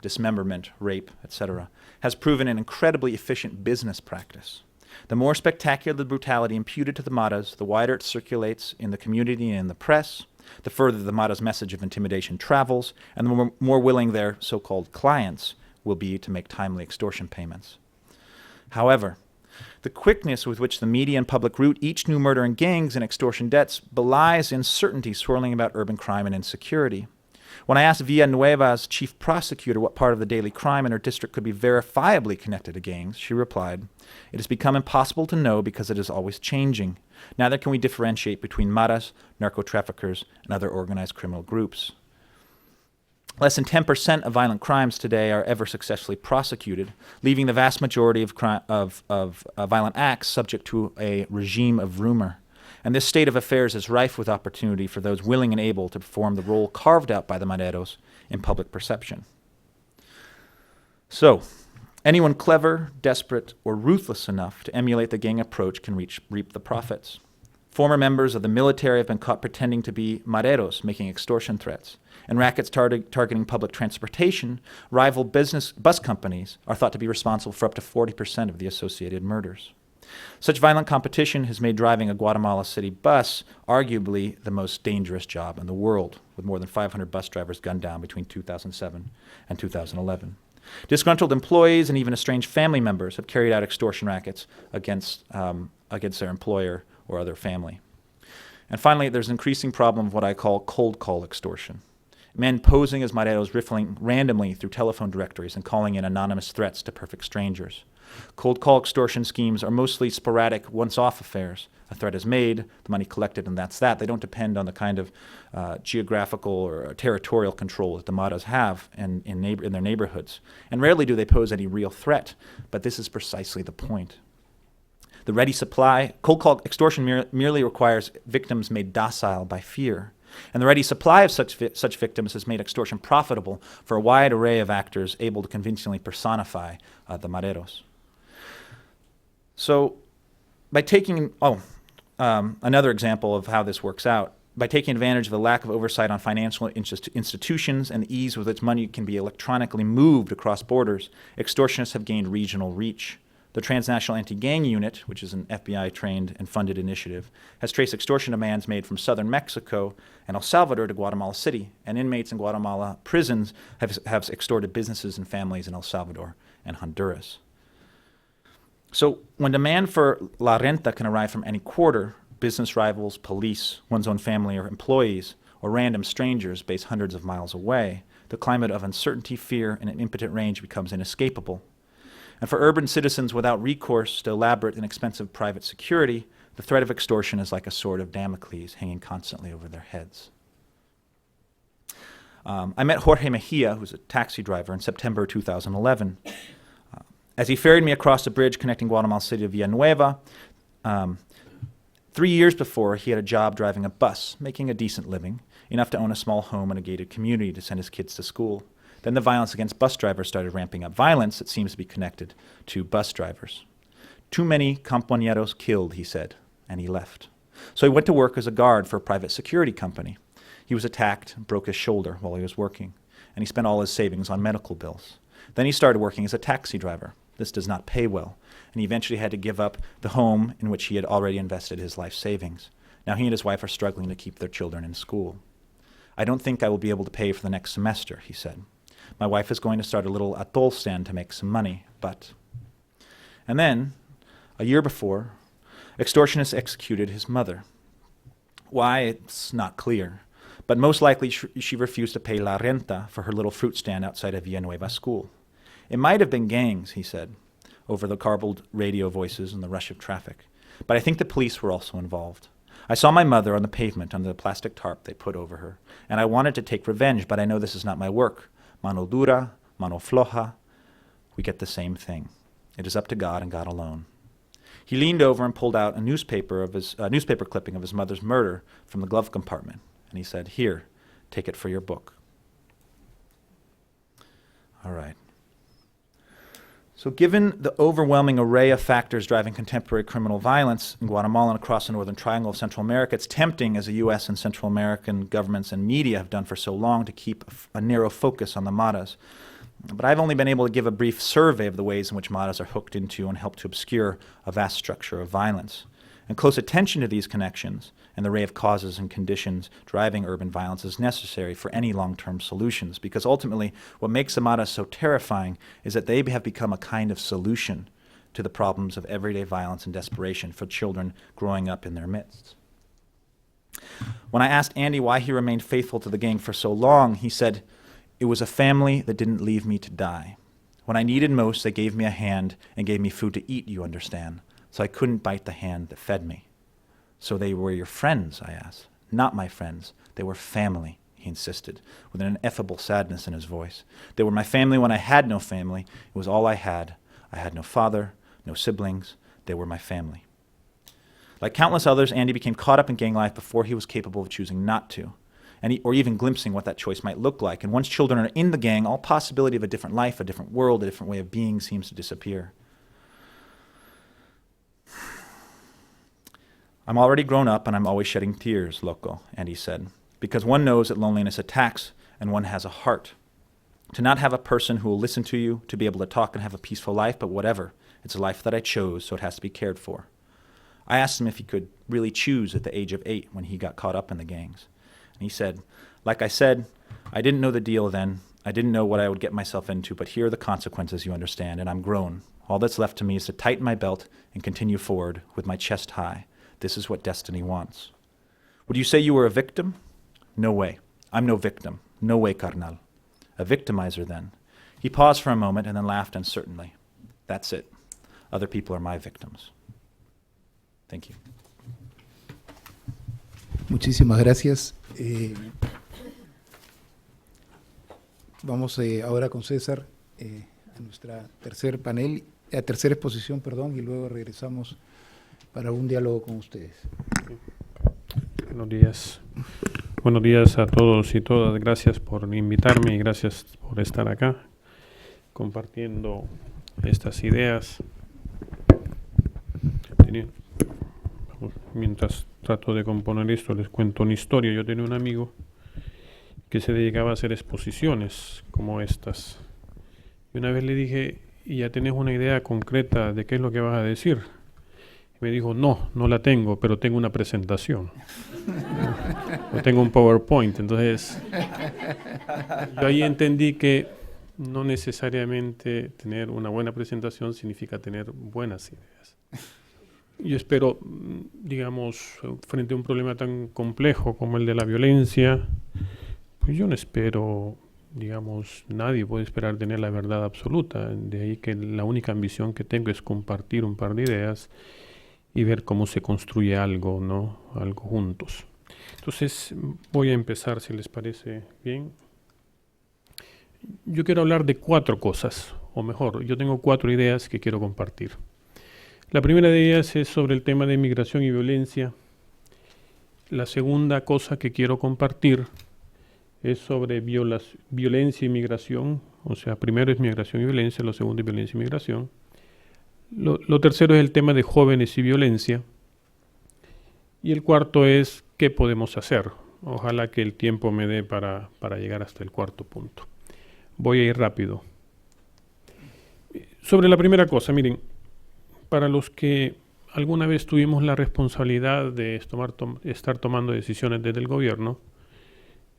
dismemberment, rape, etc., has proven an incredibly efficient business practice. The more spectacular the brutality imputed to the Maras, the wider it circulates in the community and in the press, the further the Maras' message of intimidation travels, and the more willing their so-called clients will be to make timely extortion payments. However, the quickness with which the media and public root each new murder in gangs and extortion debts belies the uncertainty swirling about urban crime and insecurity. When I asked Villanueva's chief prosecutor what part of the daily crime in her district could be verifiably connected to gangs, she replied, "It has become impossible to know because it is always changing. Neither can we differentiate between maras, narco-traffickers, and other organized criminal groups." Less than 10% of violent crimes today are ever successfully prosecuted, leaving the vast majority of violent acts subject to a regime of rumor. And this state of affairs is rife with opportunity for those willing and able to perform the role carved out by the maderos in public perception. So, anyone clever, desperate, or ruthless enough to emulate the gang approach can reap the profits. Former members of the military have been caught pretending to be maderos, making extortion threats. And rackets targeting public transportation, rival bus companies are thought to be responsible for up to 40% of the associated murders. Such violent competition has made driving a Guatemala City bus arguably the most dangerous job in the world, with more than 500 bus drivers gunned down between 2007 and 2011. Disgruntled employees and even estranged family members have carried out extortion rackets against their employer or other family. And finally, there's an increasing problem of what I call cold call extortion. Men posing as maderos riffling randomly through telephone directories and calling in anonymous threats to perfect strangers. Cold call extortion schemes are mostly sporadic, once-off affairs. A threat is made, the money collected, and that's that. They don't depend on the kind of geographical or territorial control that the maras have in their neighborhoods. And rarely do they pose any real threat, but this is precisely the point. The ready supply, cold call extortion merely requires victims made docile by fear. And the ready supply of such victims has made extortion profitable for a wide array of actors able to convincingly personify the maderos. So, by taking, another example of how this works out, by taking advantage of the lack of oversight on financial institutions and the ease with which money can be electronically moved across borders, extortionists have gained regional reach. The Transnational Anti-Gang Unit, which is an FBI-trained and funded initiative, has traced extortion demands made from southern Mexico and El Salvador to Guatemala City, and inmates in Guatemala prisons have extorted businesses and families in El Salvador and Honduras. So when demand for la renta can arrive from any quarter, business rivals, police, one's own family or employees, or random strangers based hundreds of miles away, the climate of uncertainty, fear, and an impotent rage becomes inescapable. And for urban citizens without recourse to elaborate and expensive private security, the threat of extortion is like a sword of Damocles hanging constantly over their heads. I met Jorge Mejia, who's a taxi driver, in September 2011. As he ferried me across the bridge connecting Guatemala City to Villanueva, 3 years before, he had a job driving a bus, making a decent living, enough to own a small home in a gated community to send his kids to school. Then the violence against bus drivers started ramping up, violence that seems to be connected to bus drivers. Too many compañeros killed, he said, and he left. So he went to work as a guard for a private security company. He was attacked, broke his shoulder while he was working, and he spent all his savings on medical bills. Then he started working as a taxi driver. This does not pay well, and he eventually had to give up the home in which he had already invested his life savings. Now he and his wife are struggling to keep their children in school. "I don't think I will be able to pay for the next semester," he said. "My wife is going to start a little atol stand to make some money, but..." And then, a year before, extortionists executed his mother. Why, it's not clear, but most likely she refused to pay la renta for her little fruit stand outside of Villanueva school. It might have been gangs, he said, over the garbled radio voices and the rush of traffic, but I think the police were also involved. I saw my mother on the pavement under the plastic tarp they put over her, and I wanted to take revenge, but I know this is not my work. Mano dura, mano floja, we get the same thing. It is up to God and God alone. He leaned over and pulled out a newspaper clipping of his mother's murder from the glove compartment, and he said, "Here, take it for your book." All right. So given the overwhelming array of factors driving contemporary criminal violence in Guatemala and across the Northern Triangle of Central America, it's tempting, as the U.S. and Central American governments and media have done for so long, to keep a narrow focus on the maras. But I've only been able to give a brief survey of the ways in which maras are hooked into and help to obscure a vast structure of violence. And close attention to these connections and the array of causes and conditions driving urban violence is necessary for any long-term solutions, because ultimately what makes the maras so terrifying is that they have become a kind of solution to the problems of everyday violence and desperation for children growing up in their midst. When I asked Andy why he remained faithful to the gang for so long, he said, "It was a family that didn't leave me to die. When I needed most, they gave me a hand and gave me food to eat, you understand, so I couldn't bite the hand that fed me." "So they were your friends?" I asked. "Not my friends. They were family," he insisted, with an ineffable sadness in his voice. "They were my family when I had no family. It was all I had. I had no father, no siblings. They were my family." Like countless others, Andy became caught up in gang life before he was capable of choosing not to, or even glimpsing what that choice might look like. And once children are in the gang, all possibility of a different life, a different world, a different way of being seems to disappear. "I'm already grown up and I'm always shedding tears, loco," Andy said, "because one knows that loneliness attacks and one has a heart. To not have a person who will listen to you, to be able to talk and have a peaceful life, but whatever, it's a life that I chose, so it has to be cared for." I asked him if he could really choose at the age of 8 when he got caught up in the gangs. And he said, "Like I said, I didn't know the deal then. I didn't know what I would get myself into, but here are the consequences, you understand, and I'm grown. All that's left to me is to tighten my belt and continue forward with my chest high. This is what destiny wants." "Would you say you were a victim?" "No way. I'm no victim. No way, carnal." "A victimizer, then?" He paused for a moment and then laughed uncertainly. "That's it. Other people are my victims." Thank you. Muchísimas gracias. Vamos ahora con César a nuestra tercera exposición, perdón, y luego regresamos para un diálogo con ustedes. Buenos días. Buenos días a todos y todas. Gracias por invitarme y gracias por estar acá compartiendo estas ideas. Mientras trato de componer esto, les cuento una historia. Yo tenía un amigo que se dedicaba a hacer exposiciones como estas. Y una vez le dije, ¿y ya tenés una idea concreta de qué es lo que vas a decir? Y me dijo, no la tengo, pero tengo una presentación. O tengo un PowerPoint. Entonces, yo ahí entendí que no necesariamente tener una buena presentación significa tener buenas ideas. Yo espero, digamos, frente a un problema tan complejo como el de la violencia, pues yo no espero, digamos, nadie puede esperar tener la verdad absoluta. De ahí que la única ambición que tengo es compartir un par de ideas y ver cómo se construye algo, ¿no? Algo juntos. Entonces, voy a empezar, si les parece bien. Yo quiero hablar de 4 cosas, o mejor, yo tengo 4 ideas que quiero compartir. La primera de ellas es sobre el tema de migración y violencia. La segunda cosa que quiero compartir es sobre violencia y migración. O sea, primero es migración y violencia, lo segundo es violencia y migración. Lo tercero es el tema de jóvenes y violencia. Y el cuarto es qué podemos hacer. Ojalá que el tiempo me dé para llegar hasta el cuarto punto. Voy a ir rápido. Sobre la primera cosa, miren, para los que alguna vez tuvimos la responsabilidad de estar tomando decisiones desde el gobierno,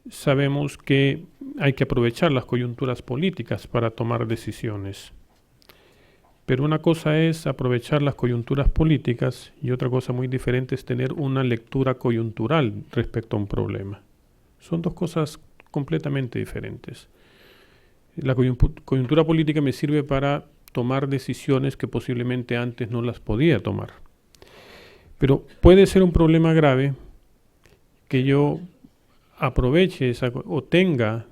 sabemos que hay que aprovechar las coyunturas políticas para tomar decisiones. Pero una cosa es aprovechar las coyunturas políticas y otra cosa muy diferente es tener una lectura coyuntural respecto a un problema. Son dos cosas completamente diferentes. La coyuntura política me sirve para tomar decisiones que posiblemente antes no las podía tomar. Pero puede ser un problema grave que yo aproveche o tenga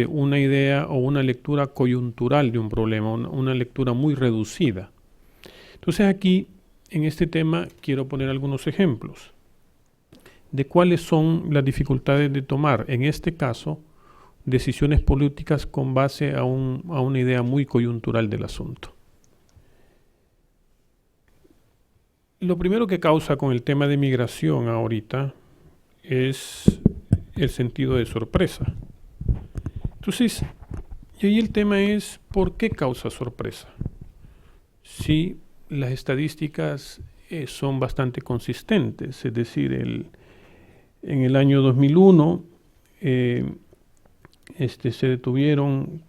una idea o una lectura coyuntural de un problema, una lectura muy reducida. Entonces aquí, en este tema, quiero poner algunos ejemplos de cuáles son las dificultades de tomar, en este caso, decisiones políticas con base a una idea muy coyuntural del asunto. Lo primero que causa con el tema de migración ahorita es el sentido de sorpresa. Entonces, y ahí el tema es, ¿por qué causa sorpresa? Si las estadísticas son bastante consistentes, es decir, en el año 2001 se detuvieron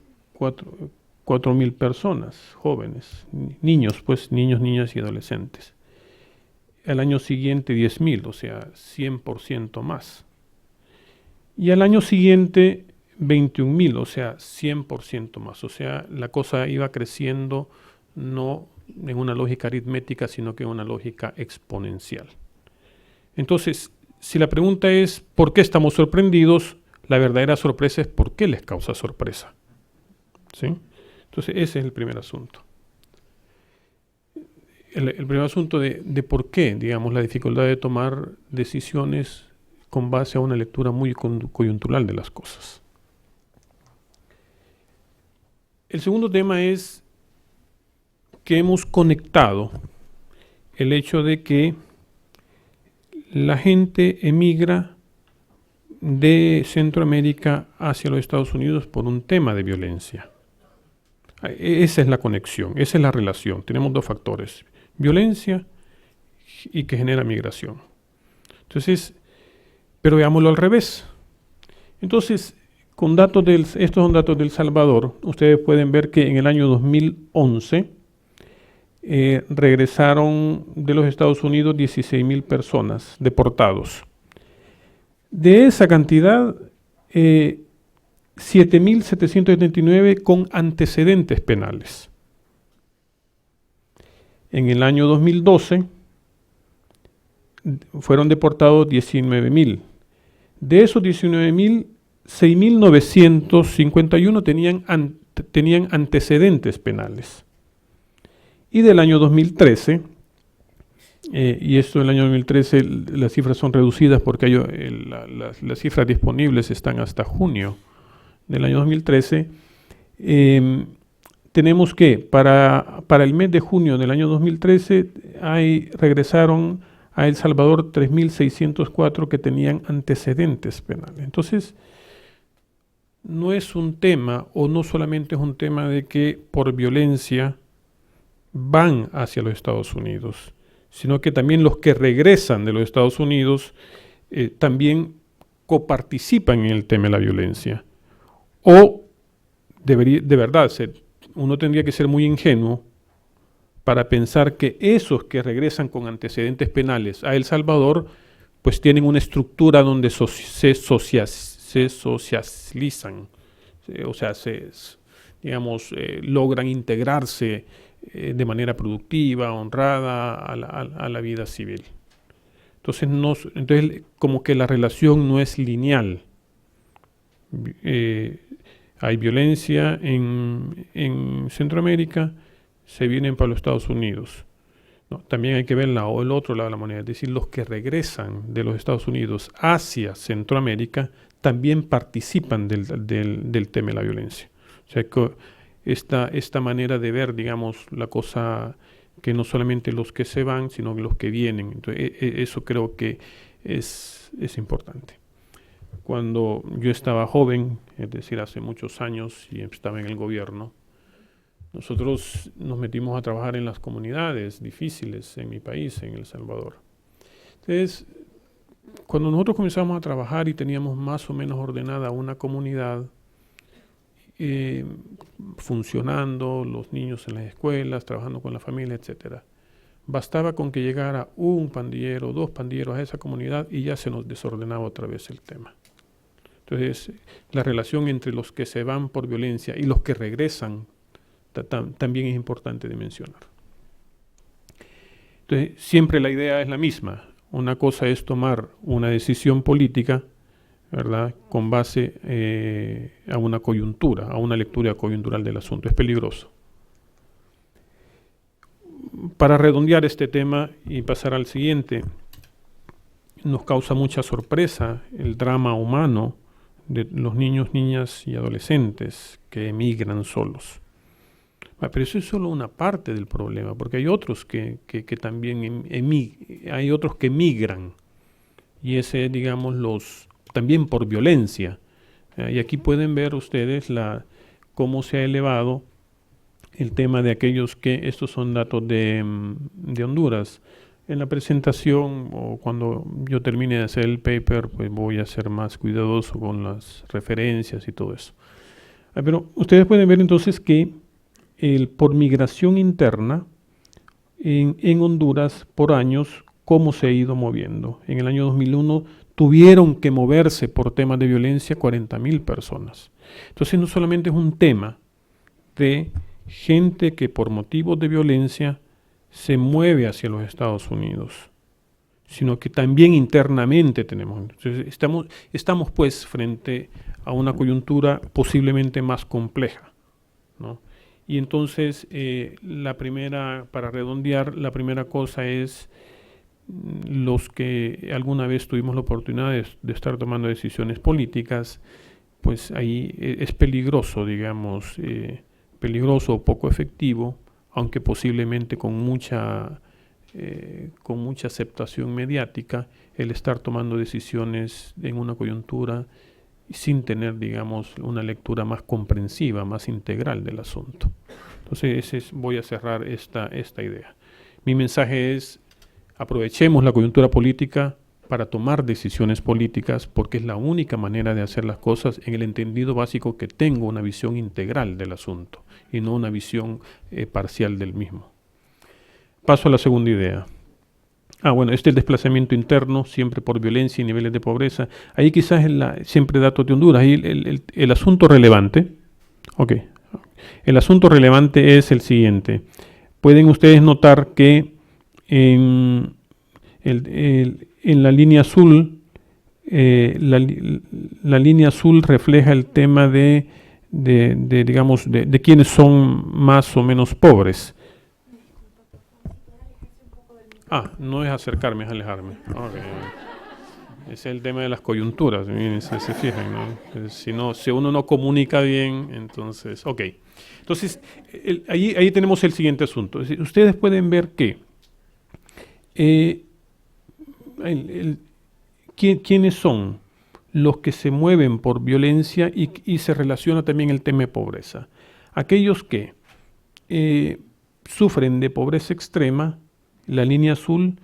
4.000 personas, jóvenes, niños, pues niños, niñas y adolescentes. Al año siguiente 10.000, o sea, 100% más. Y al año siguiente 21.000, o sea, 100% más. O sea, la cosa iba creciendo no en una lógica aritmética, sino que en una lógica exponencial. Entonces, si la pregunta es ¿por qué estamos sorprendidos? La verdadera sorpresa es ¿por qué les causa sorpresa? ¿Sí? Entonces, ese es el primer asunto. El primer asunto de por qué, digamos, la dificultad de tomar decisiones con base a una lectura muy coyuntural de las cosas. El segundo tema es que hemos conectado el hecho de que la gente emigra de Centroamérica hacia los Estados Unidos por un tema de violencia. Esa es la conexión, esa es la relación. Tenemos dos factores, violencia y que genera migración. Entonces, pero veámoslo al revés. Entonces, estos son datos del Salvador. Ustedes pueden ver que en el año 2011 regresaron de los Estados Unidos 16.000 personas deportados. De esa cantidad, 7.779 con antecedentes penales. En el año 2012 fueron deportados 19.000. De esos 19.000, 6.951 tenían antecedentes penales. Y del año 2013, y esto del año 2013 las cifras son reducidas porque las cifras disponibles están hasta junio del año 2013, tenemos que para el mes de junio del año 2013 regresaron a El Salvador 3.604 que tenían antecedentes penales. Entonces, no es un tema, o no solamente es un tema de que por violencia van hacia los Estados Unidos, sino que también los que regresan de los Estados Unidos también coparticipan en el tema de la violencia. O de verdad, uno tendría que ser muy ingenuo para pensar que esos que regresan con antecedentes penales a El Salvador, pues tienen una estructura donde se socializan, o sea, logran integrarse de manera productiva, honrada a la vida civil. Entonces, como que la relación no es lineal. Hay violencia en Centroamérica, se vienen para los Estados Unidos. No, también hay que ver el otro lado de la moneda, es decir, los que regresan de los Estados Unidos hacia Centroamérica también participan del tema de la violencia. O sea, que esta manera de ver, digamos, la cosa, que no solamente los que se van, sino los que vienen. Entonces, eso creo que es importante. Cuando yo estaba joven, es decir, hace muchos años, y estaba en el gobierno, nosotros nos metimos a trabajar en las comunidades difíciles en mi país, en El Salvador. Entonces, cuando nosotros comenzamos a trabajar y teníamos más o menos ordenada una comunidad, funcionando, los niños en las escuelas, trabajando con la familia, etcétera, bastaba con que llegara un pandillero, dos pandilleros a esa comunidad y ya se nos desordenaba otra vez el tema. Entonces, la relación entre los que se van por violencia y los que regresan también es importante de mencionar. Entonces, siempre la idea es la misma. Una cosa es tomar una decisión política, ¿verdad?, con base a una coyuntura, a una lectura coyuntural del asunto. Es peligroso. Para redondear este tema y pasar al siguiente, nos causa mucha sorpresa el drama humano de los niños, niñas y adolescentes que emigran solos. Pero eso es solo una parte del problema, porque hay otros que también hay otros que emigran, y ese, digamos, también por violencia. Y aquí pueden ver ustedes cómo se ha elevado el tema de aquellos que, estos son datos de Honduras. En la presentación, o cuando yo termine de hacer el paper, pues voy a ser más cuidadoso con las referencias y todo eso. Pero ustedes pueden ver entonces que por migración interna en Honduras por años, cómo se ha ido moviendo. En el año 2001 tuvieron que moverse por temas de violencia 40.000 personas. Entonces no solamente es un tema de gente que por motivos de violencia se mueve hacia los Estados Unidos, sino que también internamente tenemos. Entonces, estamos pues frente a una coyuntura posiblemente más compleja, ¿no? Y entonces, para redondear, la primera cosa es los que alguna vez tuvimos la oportunidad de estar tomando decisiones políticas, pues ahí es peligroso, digamos, peligroso o poco efectivo, aunque posiblemente con mucha aceptación mediática, el estar tomando decisiones en una coyuntura sin tener, digamos, una lectura más comprensiva, más integral del asunto. Entonces, voy a cerrar esta idea. Mi mensaje es: aprovechemos la coyuntura política para tomar decisiones políticas, porque es la única manera de hacer las cosas en el entendido básico que tengo una visión integral del asunto y no una visión parcial del mismo. Paso a la segunda idea. Bueno, el desplazamiento interno, siempre por violencia y niveles de pobreza. Ahí quizás siempre datos de Honduras. Ahí el asunto relevante, el asunto relevante es el siguiente. Pueden ustedes notar que en la línea azul, la línea azul refleja el tema de quienes son más o menos pobres. No es acercarme, es alejarme. Okay. Ese es el tema de las coyunturas, miren, se fijan, ¿no? Si uno no comunica bien, entonces, Entonces, ahí tenemos el siguiente asunto. Es decir, ustedes pueden ver que ¿quiénes son los que se mueven por violencia y se relaciona también el tema de pobreza? Aquellos que sufren de pobreza extrema, la línea azul,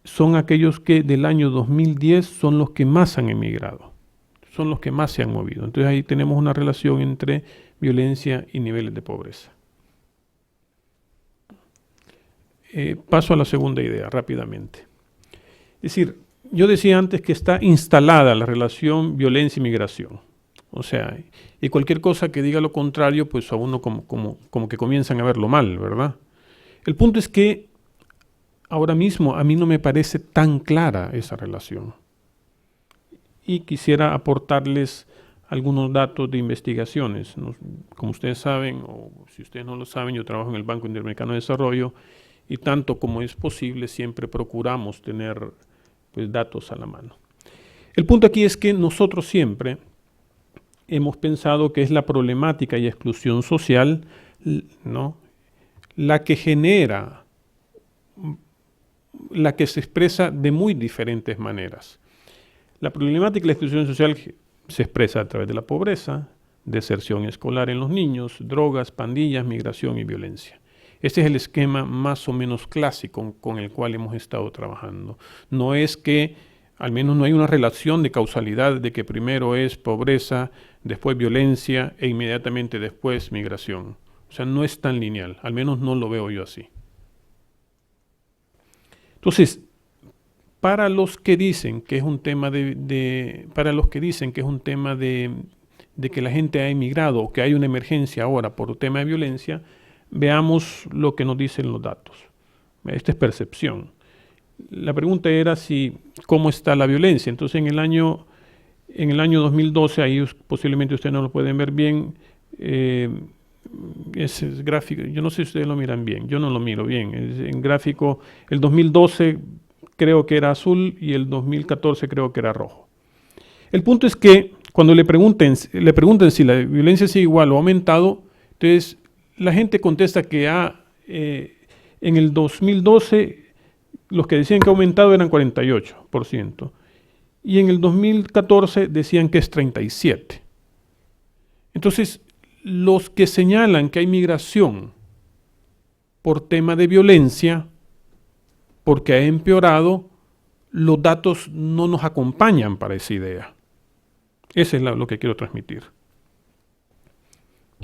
son aquellos que del año 2010 son los que más han emigrado, son los que más se han movido. Entonces ahí tenemos una relación entre violencia y niveles de pobreza. Paso a la segunda idea rápidamente. Es decir, yo decía antes que está instalada la relación violencia y migración. O sea, y cualquier cosa que diga lo contrario, pues a uno como que comienzan a verlo mal, ¿verdad? El punto es que ahora mismo a mí no me parece tan clara esa relación. Y quisiera aportarles algunos datos de investigaciones. Como ustedes saben, o si ustedes no lo saben, yo trabajo en el Banco Interamericano de Desarrollo y tanto como es posible siempre procuramos tener pues, datos a la mano. El punto aquí es que nosotros siempre hemos pensado que es la problemática y exclusión social, ¿no?, la que genera, la que se expresa de muy diferentes maneras. La problemática y la exclusión social se expresa a través de la pobreza, deserción escolar en los niños, drogas, pandillas, migración y violencia. Este es el esquema más o menos clásico con el cual hemos estado trabajando. No es que, al menos no hay una relación de causalidad de que primero es pobreza, después violencia e inmediatamente después migración. O sea, no es tan lineal, al menos no lo veo yo así. Entonces, para los que dicen que es un tema de que la gente ha emigrado o que hay una emergencia ahora por tema de violencia, veamos lo que nos dicen los datos. Esta es percepción. La pregunta era cómo está la violencia. Entonces, en el año 2012, ahí posiblemente ustedes no lo pueden ver bien, ese gráfico, yo no sé si ustedes lo miran bien, yo no lo miro bien. En gráfico, el 2012 creo que era azul y el 2014 creo que era rojo. El punto es que cuando le pregunten si la violencia sigue igual o ha aumentado, entonces la gente contesta que en el 2012 los que decían que ha aumentado eran 48% y en el 2014 decían que es 37%. Entonces, los que señalan que hay migración por tema de violencia, porque ha empeorado, los datos no nos acompañan para esa idea. Eso es lo que quiero transmitir.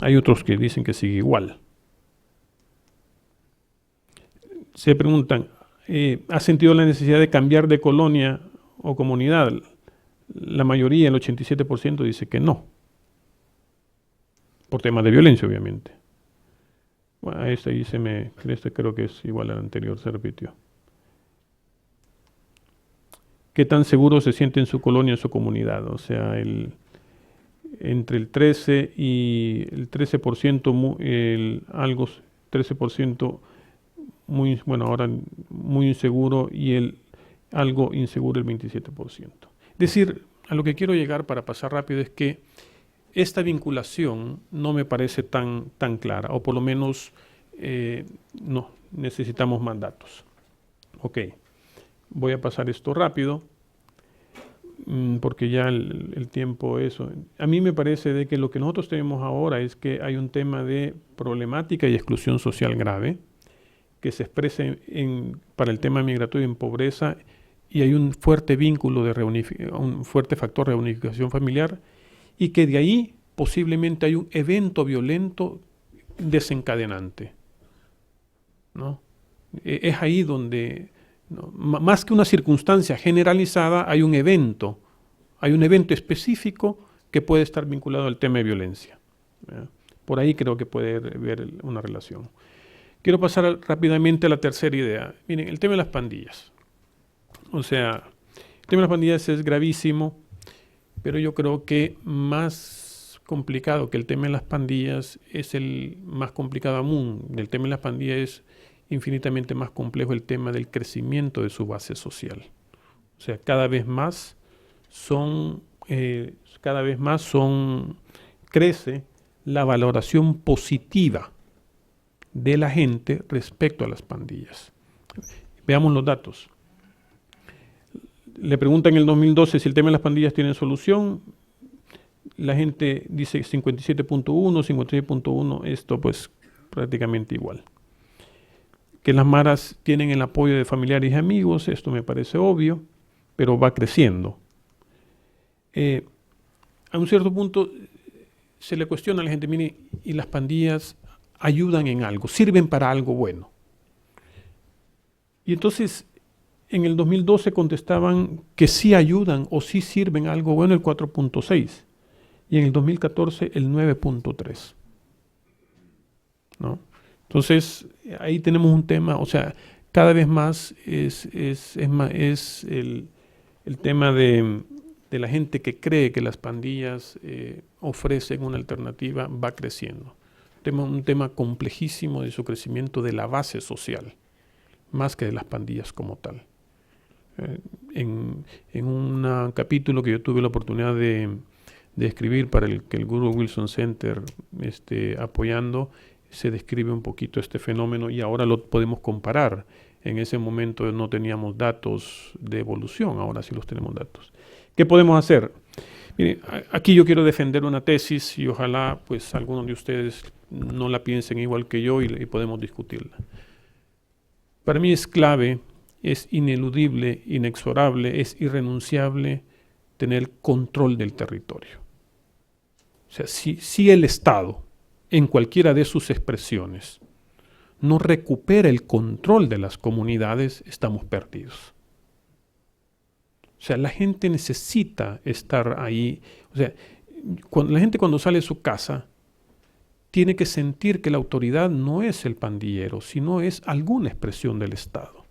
Hay otros que dicen que sigue igual. se preguntan, ¿ha sentido la necesidad de cambiar de colonia o comunidad? La mayoría, el 87%, dice que no. Por temas de violencia, obviamente. Bueno, este creo que es igual al anterior, se repitió. ¿Qué tan seguro se siente en su colonia, en su comunidad? O sea, entre el 13 y el 13%, algo 13% muy, bueno, ahora muy inseguro, y el algo inseguro el 27%. Es decir, a lo que quiero llegar para pasar rápido es que esta vinculación no me parece tan clara, o por lo menos no, necesitamos más datos. Ok, voy a pasar esto rápido, porque ya el tiempo eso. A mí me parece de que lo que nosotros tenemos ahora es que hay un tema de problemática y exclusión social grave, que se expresa para el tema migratorio en pobreza, y hay un fuerte vínculo un fuerte factor de reunificación familiar, y que de ahí posiblemente hay un evento violento desencadenante, ¿no? Es ahí donde, ¿no?, más que una circunstancia generalizada, hay un evento específico que puede estar vinculado al tema de violencia, ¿verdad? Por ahí creo que puede haber una relación. Quiero pasar rápidamente a la tercera idea. Miren, el tema de las pandillas. O sea, el tema de las pandillas es gravísimo, pero yo creo que más complicado que el tema de las pandillas es el más complicado aún. El tema de las pandillas es infinitamente más complejo el tema del crecimiento de su base social. O sea, cada vez más crece la valoración positiva de la gente respecto a las pandillas. Veamos los datos. Le preguntan en el 2012 si el tema de las pandillas tiene solución. La gente dice 57.1, 56.1, esto pues prácticamente igual. Que las maras tienen el apoyo de familiares y amigos, esto me parece obvio, pero va creciendo. A un cierto punto se le cuestiona a la gente, mire, ¿y las pandillas ayudan en algo? ¿Sirven para algo bueno? Y entonces, en el 2012 contestaban que sí ayudan o sí sirven a algo bueno el 4.6, y en el 2014 el 9.3, ¿no? Entonces, ahí tenemos un tema, o sea, cada vez más es el tema de la gente que cree que las pandillas ofrecen una alternativa, va creciendo. Un tema complejísimo de su crecimiento de la base social, más que de las pandillas como tal. En un capítulo que yo tuve la oportunidad de escribir para el Woodrow Wilson Center, apoyando, se describe un poquito este fenómeno y ahora lo podemos comparar. En ese momento no teníamos datos de evolución, ahora sí los tenemos datos. ¿Qué podemos hacer? Mire, aquí yo quiero defender una tesis y ojalá pues algunos de ustedes no la piensen igual que yo y podemos discutirla. Para mí es clave, es ineludible, inexorable, es irrenunciable tener control del territorio. O sea, si el Estado, en cualquiera de sus expresiones, no recupera el control de las comunidades, estamos perdidos. O sea, la gente necesita estar ahí. O sea, la gente cuando sale de su casa tiene que sentir que la autoridad no es el pandillero, sino es alguna expresión del Estado.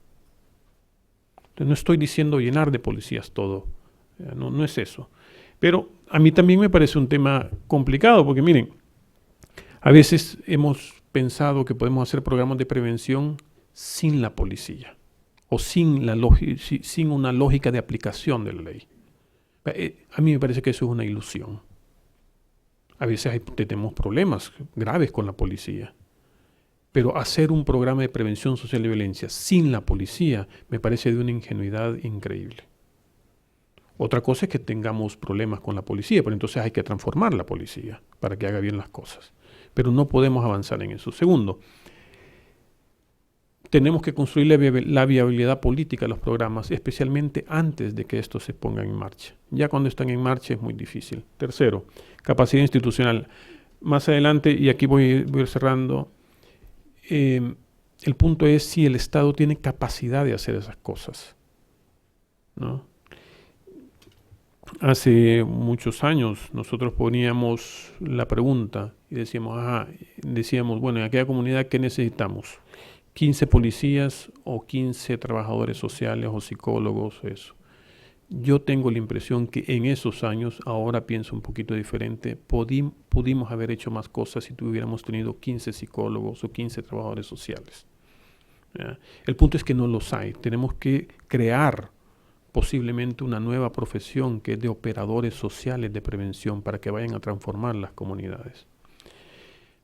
Entonces, no estoy diciendo llenar de policías todo, no es eso. Pero a mí también me parece un tema complicado, porque miren, a veces hemos pensado que podemos hacer programas de prevención sin la policía o sin una lógica de aplicación de la ley. A mí me parece que eso es una ilusión. A veces tenemos problemas graves con la policía, pero hacer un programa de prevención social de violencia sin la policía me parece de una ingenuidad increíble. Otra cosa es que tengamos problemas con la policía, pero entonces hay que transformar la policía para que haga bien las cosas. Pero no podemos avanzar en eso. Segundo, tenemos que construir la viabilidad política de los programas, especialmente antes de que estos se pongan en marcha. Ya cuando están en marcha es muy difícil. Tercero, capacidad institucional. Más adelante, y aquí voy a ir cerrando, El punto es si el Estado tiene capacidad de hacer esas cosas, ¿no? Hace muchos años nosotros poníamos la pregunta y decíamos, bueno, en aquella comunidad, ¿qué necesitamos? 15 policías o 15 trabajadores sociales o psicólogos, eso. Yo tengo la impresión que en esos años, ahora pienso un poquito diferente, pudimos haber hecho más cosas si tuviéramos tenido 15 psicólogos o 15 trabajadores sociales. ¿Ya? El punto es que no los hay. Tenemos que crear posiblemente una nueva profesión que es de operadores sociales de prevención para que vayan a transformar las comunidades.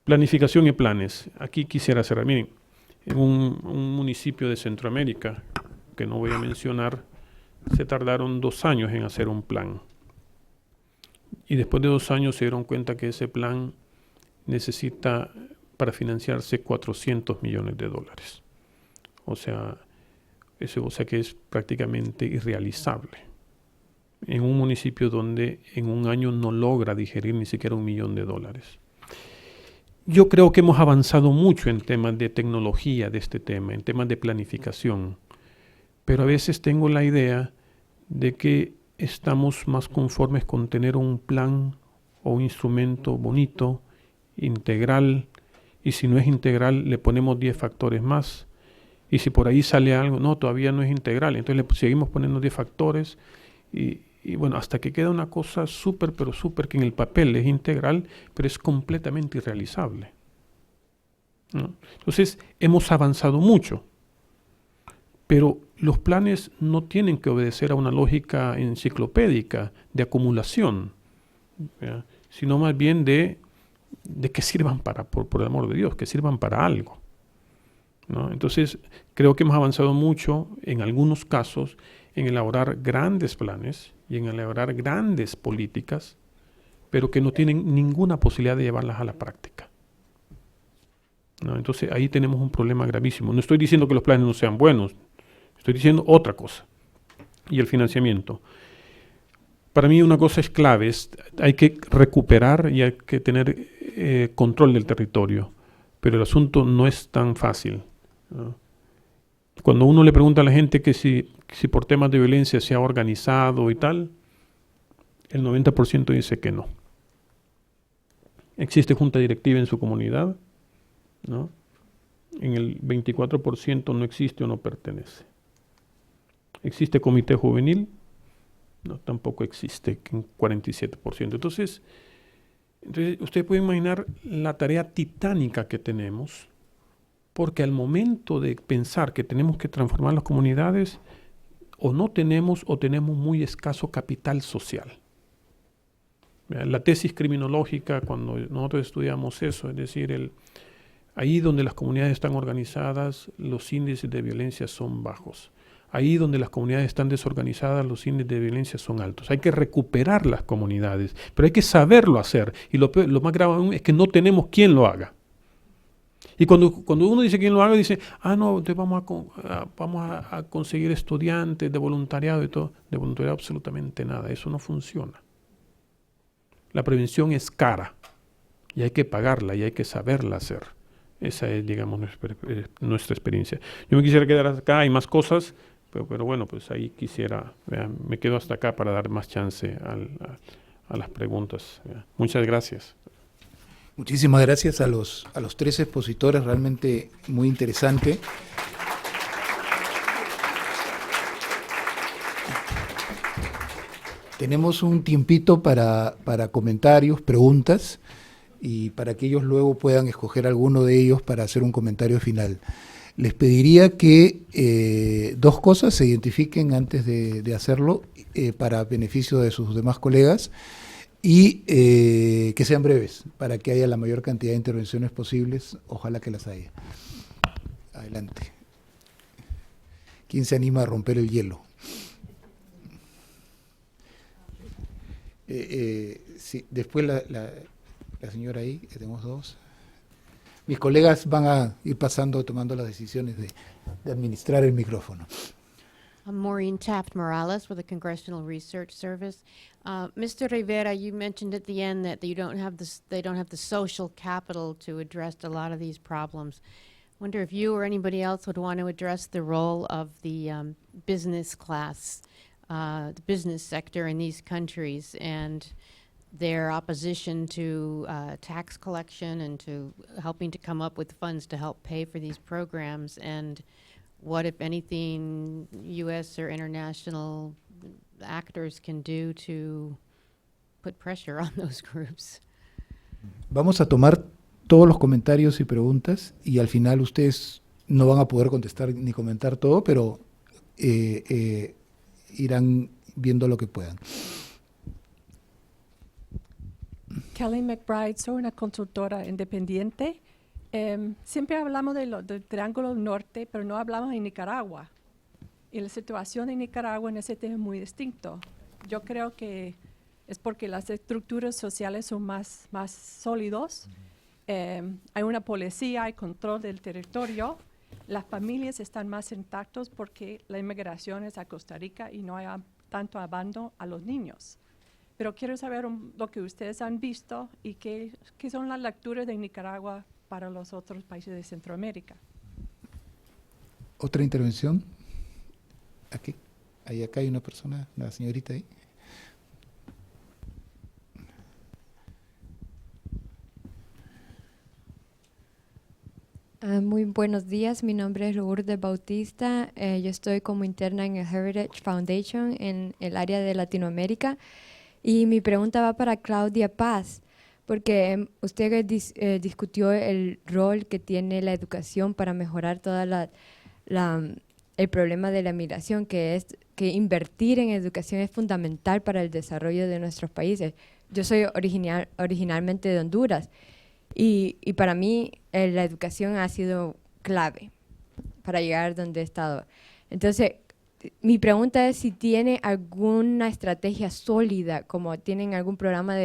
Planificación y planes. Aquí quisiera cerrar. Miren, en un municipio de Centroamérica, que no voy a mencionar, se tardaron 2 años en hacer un plan. Y después de 2 años se dieron cuenta que ese plan necesita para financiarse $400 millones. O sea que es prácticamente irrealizable en un municipio donde en un año no logra digerir ni siquiera $1 millón. Yo creo que hemos avanzado mucho en temas de tecnología de este tema, en temas de planificación, pero a veces tengo la idea de que estamos más conformes con tener un plan o un instrumento bonito, integral, y si no es integral le ponemos 10 factores más. Y si por ahí sale algo, no, todavía no es integral. Entonces le seguimos poniendo 10 factores y bueno, hasta que queda una cosa súper, pero súper, que en el papel es integral, pero es completamente irrealizable, ¿no? Entonces hemos avanzado mucho, pero los planes no tienen que obedecer a una lógica enciclopédica de acumulación, ¿ya? Sino más bien de que sirvan por el amor de Dios, que sirvan para algo, ¿no? Entonces, creo que hemos avanzado mucho en algunos casos en elaborar grandes planes y en elaborar grandes políticas, pero que no tienen ninguna posibilidad de llevarlas a la práctica, ¿no? Entonces, ahí tenemos un problema gravísimo. No estoy diciendo que los planes no sean buenos, estoy diciendo otra cosa. Y el financiamiento. Para mí una cosa es clave, hay que recuperar y hay que tener control del territorio, pero el asunto no es tan fácil, ¿no? Cuando uno le pregunta a la gente que si por temas de violencia se ha organizado y tal, el 90% dice que no. Existe junta directiva en su comunidad, ¿no? En el 24% no existe o no pertenece. ¿Existe comité juvenil? No, tampoco existe, en 47%. Entonces, usted puede imaginar la tarea titánica que tenemos, porque al momento de pensar que tenemos que transformar las comunidades, o no tenemos o tenemos muy escaso capital social. La tesis criminológica, cuando nosotros estudiamos eso, es decir, ahí donde las comunidades están organizadas, los índices de violencia son bajos. Ahí donde las comunidades están desorganizadas, los índices de violencia son altos. Hay que recuperar las comunidades, pero hay que saberlo hacer. Y lo más grave aún es que no tenemos quien lo haga. Y cuando uno dice quién lo haga, dice, no, entonces vamos a conseguir estudiantes de voluntariado y todo. De voluntariado absolutamente nada, eso no funciona. La prevención es cara y hay que pagarla y hay que saberla hacer. Esa es, digamos, nuestra experiencia. Yo me quisiera quedar acá, hay más cosas, pero bueno, pues ahí me quedo hasta acá para dar más chance a las preguntas. Muchas gracias. Muchísimas gracias a los 3 expositores, realmente muy interesante. Tenemos un tiempito para comentarios, preguntas, y para que ellos luego puedan escoger alguno de ellos para hacer un comentario final. Les pediría que 2 cosas se identifiquen antes de hacerlo para beneficio de sus demás colegas y que sean breves para que haya la mayor cantidad de intervenciones posibles. Ojalá que las haya. Adelante. ¿Quién se anima a romper el hielo? Sí, después la señora ahí, que tenemos 2. Mis colegas van a ir tomando las decisiones de administrar el micrófono. I'm Maureen Taft Morales with the Congressional Research Service. Mr. Rivera, you mentioned at the end that they don't have the social capital to address a lot of these problems. Wonder if you or anybody else would want to address the role of the business class, the business sector in these countries, and their opposition to tax collection and to helping to come up with funds to help pay for these programs, and what, if anything, U.S. or international actors can do to put pressure on those groups. Vamos a tomar todos los comentarios y preguntas y al final ustedes no van a poder contestar ni comentar todo, pero irán viendo lo que puedan. Kelly McBride, soy una consultora independiente. Siempre hablamos del Triángulo Norte, pero no hablamos de Nicaragua. Y la situación en Nicaragua en ese tema es muy distinto. Yo creo que es porque las estructuras sociales son más sólidos. Hay una policía, hay control del territorio. Las familias están más intactas porque la inmigración es a Costa Rica y no hay tanto abandono a los niños. Pero quiero saber lo que ustedes han visto y qué son las lecturas de Nicaragua para los otros países de Centroamérica. ¿Otra intervención? Aquí. Ahí acá hay una persona, la señorita ahí. Muy buenos días, mi nombre es Lourdes Bautista, yo estoy como interna en el Heritage Foundation en el área de Latinoamérica y mi pregunta va para Claudia Paz, porque usted discutió el rol que tiene la educación para mejorar toda el problema de la migración, que es que invertir en educación es fundamental para el desarrollo de nuestros países. Yo soy originalmente de Honduras. Y para mí la educación ha sido clave para llegar donde he estado. Entonces, mi pregunta es si tiene alguna estrategia sólida, como tienen algún programa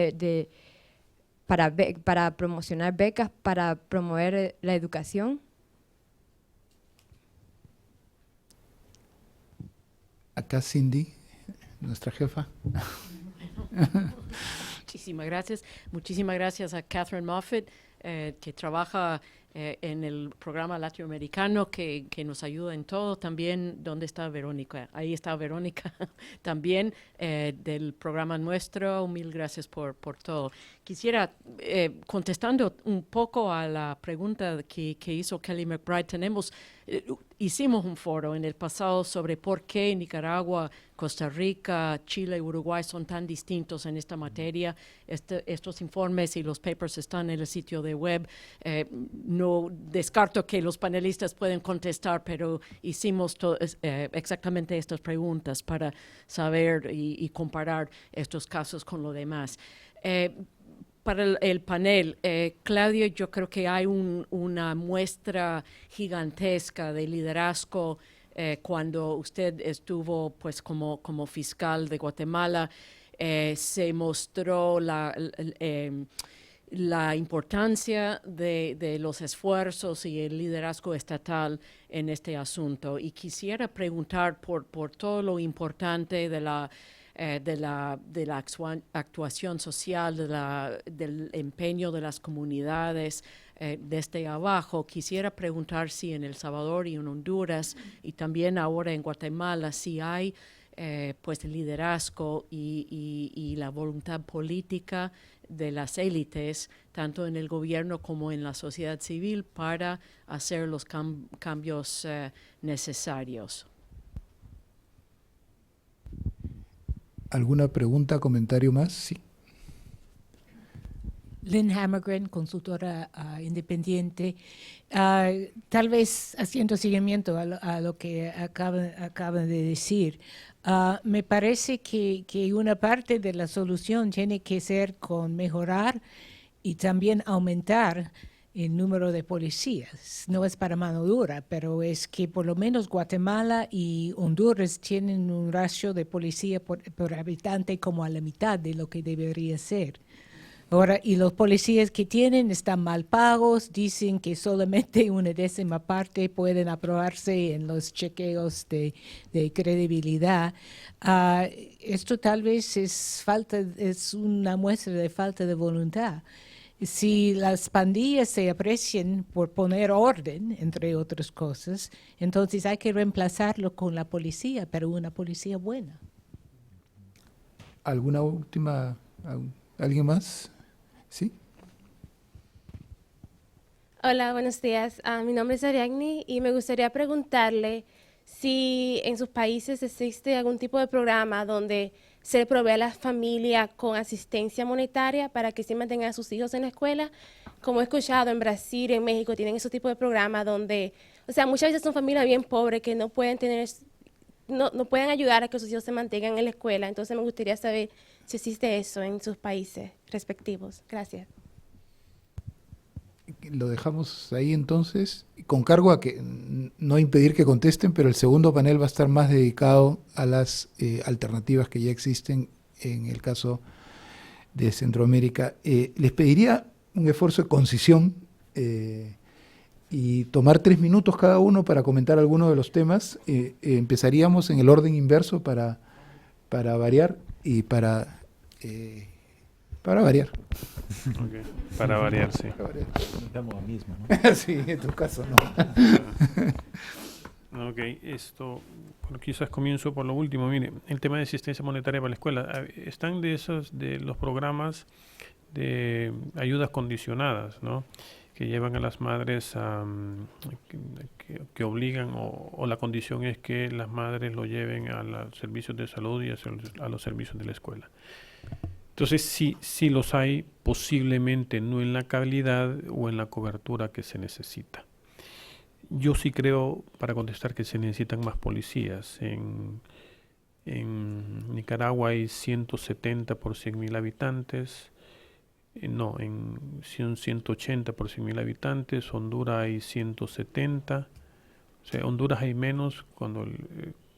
para promocionar becas, para promover la educación. Acá Cindy, nuestra jefa. Muchísimas gracias a Catherine Moffett, que trabaja en el programa latinoamericano, que nos ayuda en todo. También, ¿dónde está Verónica? Ahí está Verónica, también del programa nuestro. Mil gracias por todo. Quisiera, contestando un poco a la pregunta que hizo Kelly McBride, hicimos un foro en el pasado sobre por qué Nicaragua, Costa Rica, Chile y Uruguay son tan distintos en esta materia. Estos informes y los papers están en el sitio de web. No descarto que los panelistas pueden contestar, pero hicimos exactamente estas preguntas para saber y comparar estos casos con lo demás. Para el panel, Claudia, yo creo que hay una muestra gigantesca de liderazgo cuando usted estuvo pues como fiscal de Guatemala. Se mostró la importancia de los esfuerzos y el liderazgo estatal en este asunto. Y quisiera preguntar por todo lo importante de la actuación social, del empeño de las comunidades desde abajo. Quisiera preguntar si en El Salvador y en Honduras y también ahora en Guatemala, si hay pues el liderazgo y la voluntad política de las élites, tanto en el gobierno como en la sociedad civil, para hacer los cambios necesarios. ¿Alguna pregunta, comentario más? Sí. Lynn Hammergren, consultora independiente. Tal vez haciendo seguimiento a lo que acaban de decir, me parece que una parte de la solución tiene que ser con mejorar y también aumentar el número de policías. No es para mano dura, pero es que por lo menos Guatemala y Honduras tienen un ratio de policía por habitante como a la mitad de lo que debería ser. Ahora, y los policías que tienen están mal pagos, dicen que solamente una décima parte pueden aprobarse en los chequeos de credibilidad. Esto tal vez es una muestra de falta de voluntad. Si las pandillas se aprecian por poner orden, entre otras cosas, entonces hay que reemplazarlo con la policía, pero una policía buena. ¿Alguna última? ¿Alguien más? ¿Sí? Hola, buenos días. Mi nombre es Ariadne y me gustaría preguntarle si en sus países existe algún tipo de programa donde se le provee a la familia con asistencia monetaria para que se mantengan a sus hijos en la escuela. Como he escuchado, en Brasil, en México, tienen ese tipo de programas donde, o sea, muchas veces son familias bien pobres que no pueden tener, no pueden ayudar a que sus hijos se mantengan en la escuela. Entonces me gustaría saber si existe eso en sus países respectivos. Gracias. Lo dejamos ahí entonces, con cargo a que no impedir que contesten, pero el segundo panel va a estar más dedicado a las alternativas que ya existen en el caso de Centroamérica. Les pediría un esfuerzo de concisión y tomar 3 minutos cada uno para comentar algunos de los temas. Empezaríamos en el orden inverso para variar y para variar. Okay. Para variar, sí. Damos lo mismo, ¿no? Sí, en tu caso no. Ok, bueno, quizás comienzo por lo último. Mire, el tema de asistencia monetaria para la escuela. Están de los programas de ayudas condicionadas, ¿no? Que llevan a las madres que obligan, o la condición es que las madres lo lleven a los servicios de salud y a los servicios de la escuela. Entonces, sí los hay, posiblemente no en la calidad o en la cobertura que se necesita. Yo sí creo, para contestar, que se necesitan más policías. En Nicaragua hay 170 por 100.000 habitantes. Son 180 por 100.000 habitantes. Honduras hay 170. O sea, Honduras hay menos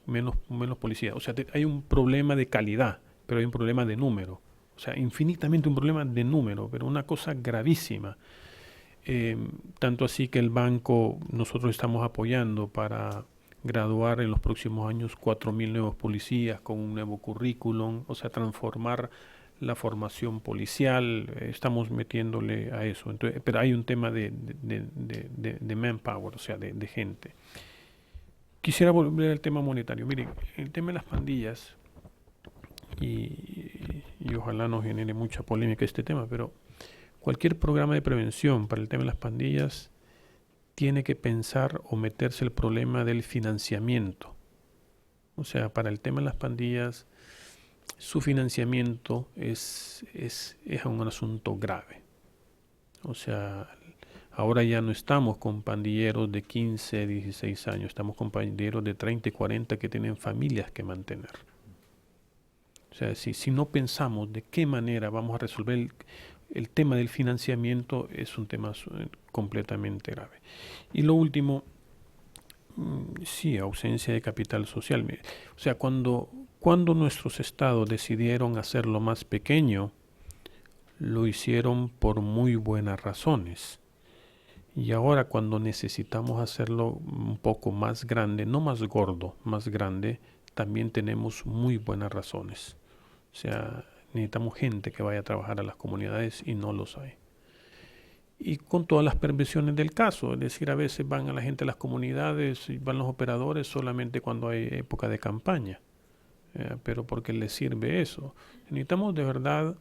menos policías. O sea, hay un problema de calidad, pero hay un problema de número. O sea, infinitamente un problema de número, pero una cosa gravísima. Tanto así que el banco, nosotros estamos apoyando para graduar en los próximos años 4.000 nuevos policías con un nuevo currículum, o sea, transformar la formación policial, estamos metiéndole a eso. Entonces, pero hay un tema de manpower, o sea, de gente. Quisiera volver al tema monetario. Miren, el tema de las pandillas, y ojalá no genere mucha polémica este tema, pero cualquier programa de prevención para el tema de las pandillas tiene que pensar o meterse el problema del financiamiento. O sea, para el tema de las pandillas, su financiamiento es un asunto grave. O sea, ahora ya no estamos con pandilleros de 15, 16 años, estamos con pandilleros de 30 y 40 que tienen familias que mantener. O sea, si no pensamos de qué manera vamos a resolver el tema del financiamiento, es un tema completamente grave. Y lo último, sí, ausencia de capital social. O sea, cuando nuestros estados decidieron hacerlo más pequeño, lo hicieron por muy buenas razones. Y ahora cuando necesitamos hacerlo un poco más grande, no más gordo, más grande, también tenemos muy buenas razones. O sea, necesitamos gente que vaya a trabajar a las comunidades y no los hay. Y con todas las perversiones del caso, es decir, a veces van a la gente a las comunidades y van los operadores solamente cuando hay época de campaña, pero porque les sirve eso. Necesitamos de verdad,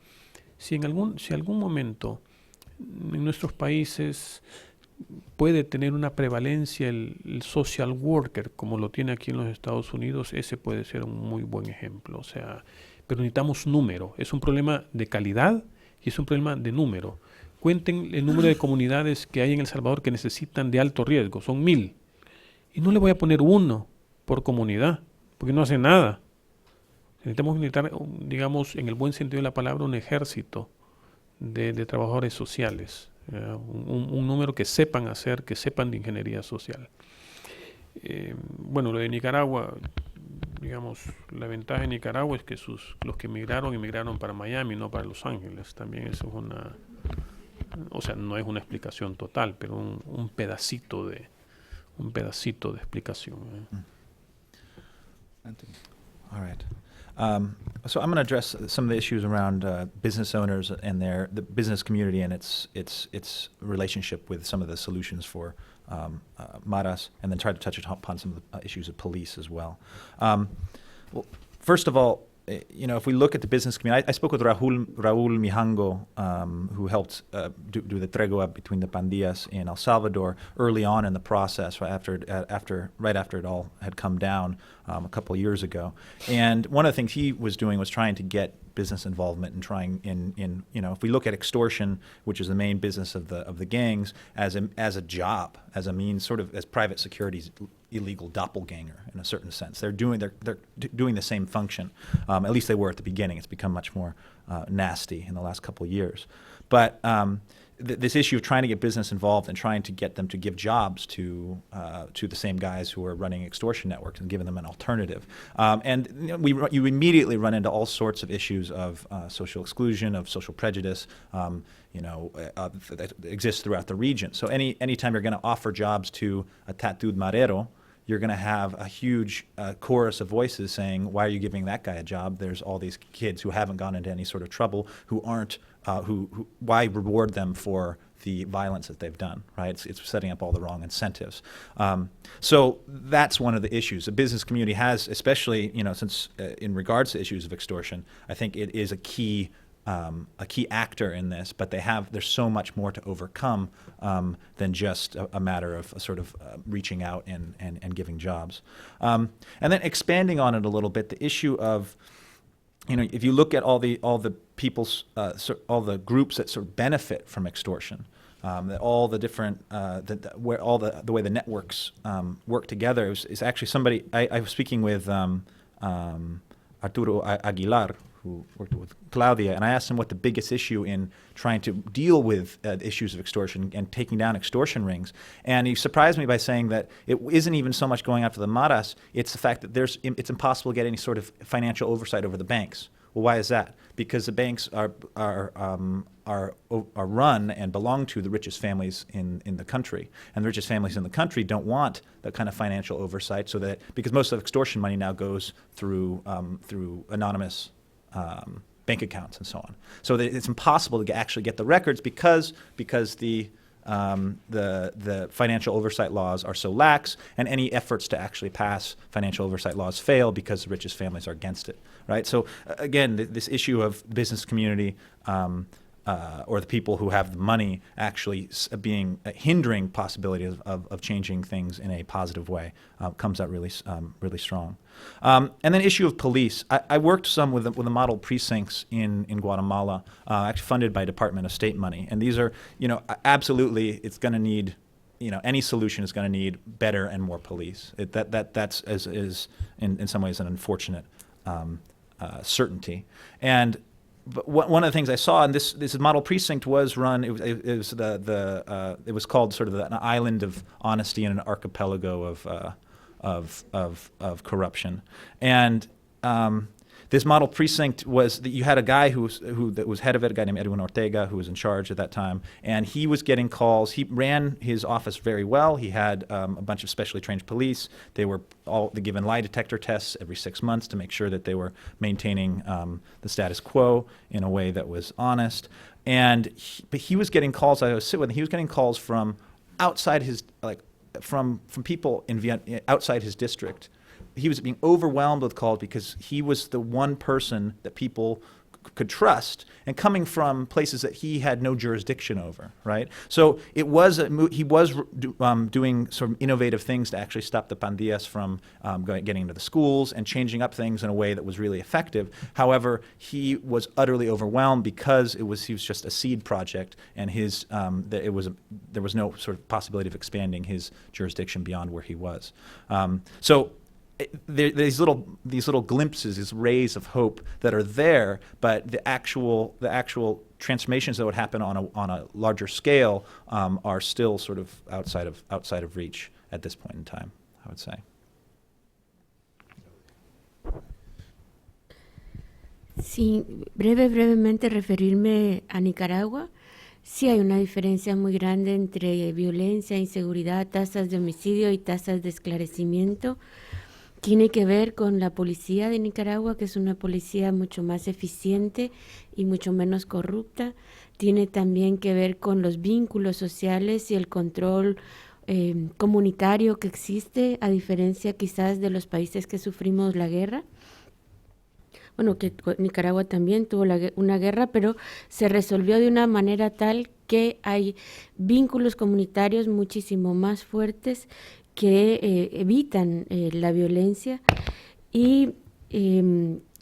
si algún momento en nuestros países puede tener una prevalencia el social worker, como lo tiene aquí en los Estados Unidos, ese puede ser un muy buen ejemplo. O sea, pero necesitamos número. Es un problema de calidad y es un problema de número. Cuenten el número de comunidades que hay en El Salvador que necesitan de alto riesgo. Son 1,000. Y no le voy a poner uno por comunidad, porque no hace nada. Necesitamos, digamos, en el buen sentido de la palabra, un ejército de trabajadores sociales. Un número que sepan hacer, que sepan de ingeniería social. Bueno, lo de Nicaragua, digamos, la ventaja de Nicaragua es que los que emigraron para Miami, no para Los Ángeles. También eso es o sea, no es una explicación total, pero un pedacito de explicación. Anthony. All right. So I'm going to address some of the issues around business owners and the business community and its relationship with some of the solutions for maras, and then try to touch upon some of the issues of police as well. Well, first of all, if we look at the business community, I spoke with Raúl Mijango, who helped do the tregua between the pandillas in El Salvador early on in the process, right after it all had come down a couple of years ago. And one of the things he was doing was trying to get business involvement and trying if we look at extortion, which is the main business of the gangs, as a job, as a means, sort of as private security's illegal doppelganger in a certain sense. They're doing the same function. At least they were at the beginning. It's become much more nasty in the last couple of years. But this issue of trying to get business involved and trying to get them to give jobs to the same guys who are running extortion networks and giving them an alternative. You immediately run into all sorts of issues of social exclusion, of social prejudice, that exists throughout the region. So anytime you're going to offer jobs to a tattooed marero, you're going to have a huge chorus of voices saying, why are you giving that guy a job? There's all these kids who haven't gone into any sort of trouble, who aren't, why reward them for the violence that they've done, right? It's setting up all the wrong incentives. So that's one of the issues. The business community has, especially, since in regards to issues of extortion, I think it is a key actor in this, but there's so much more to overcome than just a matter of sort of reaching out and giving jobs. And then expanding on it a little bit, the issue of, if you look at all the people's, all the groups that sort of benefit from extortion, that all the different, the way the networks work together is actually somebody, I was speaking with Arturo Aguilar, who worked with Claudia, and I asked him what the biggest issue in trying to deal with issues of extortion and taking down extortion rings. And he surprised me by saying that it isn't even so much going after the maras, it's the fact that it's impossible to get any sort of financial oversight over the banks. Well, why is that? Because the banks are run and belong to the richest families in the country, and the richest families in the country don't want that kind of financial oversight. So that because most of extortion money now goes through anonymous bank accounts and so on. So that it's impossible to actually get the records because the financial oversight laws are so lax, and any efforts to actually pass financial oversight laws fail because the richest families are against it, right? So again, this issue of business community or the people who have the money actually being hindering possibility of changing things in a positive way comes out really strong. And then issue of police. I worked some with the model precincts in Guatemala, actually funded by Department of State money. And these are, absolutely, it's going to need, any solution is going to need better and more police. That's in some ways an unfortunate certainty. But one of the things I saw, and this model precinct was run. It was called sort of an island of honesty in an archipelago of corruption, and this model precinct was that you had a guy who was head of it, a guy named Edwin Ortega, who was in charge at that time, and he was getting calls. He ran his office very well. He had a bunch of specially trained police. They were given lie detector tests every 6 months to make sure that they were maintaining the status quo in a way that was honest. But he was getting calls. I was sitting with him. He was getting calls from outside his from people outside his district. He was being overwhelmed with calls because he was the one person that people could trust, and coming from places that he had no jurisdiction over, right? So he was doing sort of innovative things to actually stop the pandillas from getting into the schools and changing up things in a way that was really effective. However, he was utterly overwhelmed because he was just a seed project, and there was no sort of possibility of expanding his jurisdiction beyond where he was. These little glimpses, these rays of hope that are there, but the actual transformations that would happen on a larger scale are still sort of outside of reach at this point in time, I would say. Sí, brevemente referirme a Nicaragua. Sí hay una diferencia muy grande entre violencia, inseguridad, tasas de homicidio y tasas de esclarecimiento. tiene que ver con la policía de Nicaragua, que es una policía mucho más eficiente y mucho menos corrupta. Tiene también que ver con los vínculos sociales y el control comunitario que existe, a diferencia quizás de los países que sufrimos la guerra. Bueno, que Nicaragua también tuvo una guerra, pero se resolvió de una manera tal que hay vínculos comunitarios muchísimo más fuertes que evitan la violencia. Y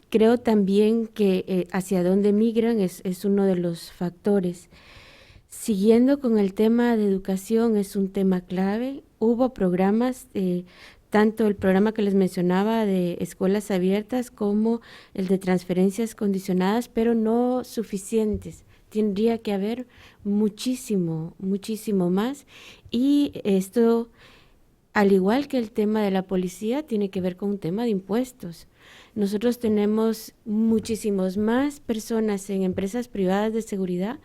creo también que hacia dónde migran es uno de los factores. Siguiendo con el tema de educación, es un tema clave. Hubo programas, tanto el programa que les mencionaba de escuelas abiertas como el de transferencias condicionadas, pero no suficientes. Tendría que haber muchísimo, muchísimo más. Y esto, al igual que el tema de la policía, tiene que ver con un tema de impuestos. Nosotros tenemos muchísimos más personas en empresas privadas de seguridad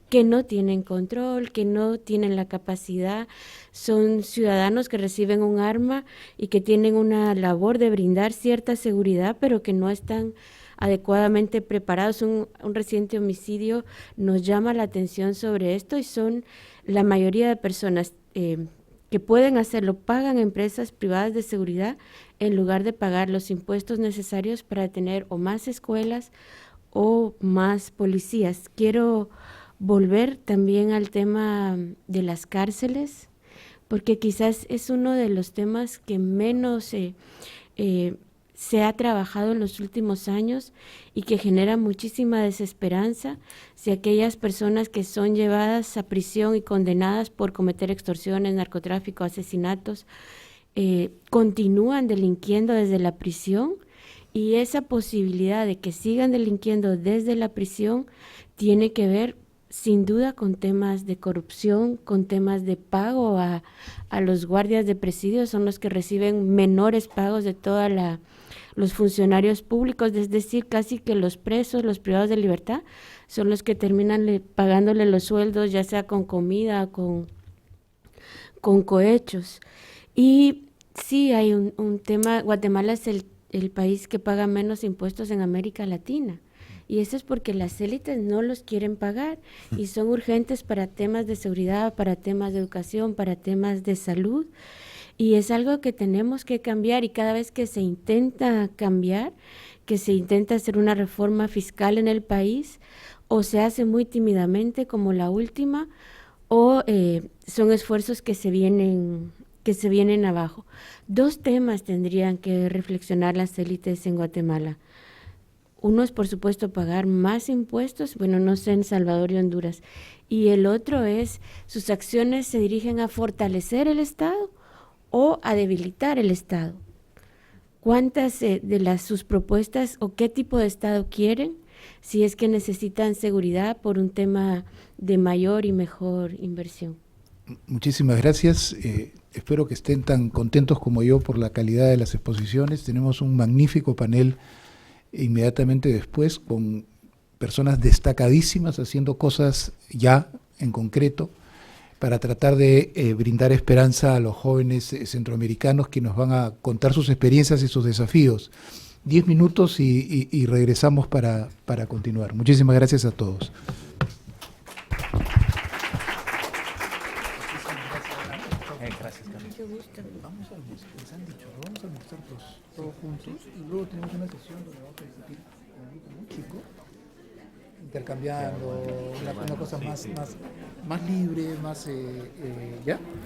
que no tienen control, que no tienen la capacidad, son ciudadanos que reciben un arma y que tienen una labor de brindar cierta seguridad, pero que no están adecuadamente preparados. Un reciente homicidio nos llama la atención sobre esto y son la mayoría de personas que pueden hacerlo, pagan empresas privadas de seguridad en lugar de pagar los impuestos necesarios para tener o más escuelas o más policías. Quiero volver también al tema de las cárceles, porque quizás es uno de los temas que menos se ha trabajado en los últimos años y que genera muchísima desesperanza si aquellas personas que son llevadas a prisión y condenadas por cometer extorsiones, narcotráfico, asesinatos, continúan delinquiendo desde la prisión, y esa posibilidad de que sigan delinquiendo desde la prisión tiene que ver sin duda con temas de corrupción, con temas de pago a los guardias de presidio. Son los que reciben menores pagos de todos los funcionarios públicos, es decir, casi que los presos, los privados de libertad, son los que terminan pagándole los sueldos, ya sea con comida, con cohechos. Y sí, hay un tema. Guatemala es el país que paga menos impuestos en América Latina. Y eso es porque las élites no los quieren pagar y son urgentes para temas de seguridad, para temas de educación, para temas de salud. Y es algo que tenemos que cambiar, y cada vez que se intenta cambiar, que se intenta hacer una reforma fiscal en el país, o se hace muy tímidamente como la última, o son esfuerzos que se vienen abajo. Dos temas tendrían que reflexionar las élites en Guatemala. Uno es, por supuesto, pagar más impuestos, bueno, no sé en Salvador y Honduras. Y el otro es, sus acciones se dirigen a fortalecer el Estado o a debilitar el Estado. ¿Cuántas de sus propuestas o qué tipo de Estado quieren? Si es que necesitan seguridad por un tema de mayor y mejor inversión. Muchísimas gracias. Espero que estén tan contentos como yo por la calidad de las exposiciones. Tenemos un magnífico panel inmediatamente después con personas destacadísimas haciendo cosas ya en concreto para tratar de brindar esperanza a los jóvenes centroamericanos que nos van a contar sus experiencias y sus desafíos. 10 minutos y regresamos para continuar. Muchísimas gracias a todos. Gracias, Carlos. Mucho gusto. Vamos a almorzar todos juntos y luego tenemos una sesión donde vamos a discutir con un grupo muy chico, intercambiando una cosa más libre, más ¿ya?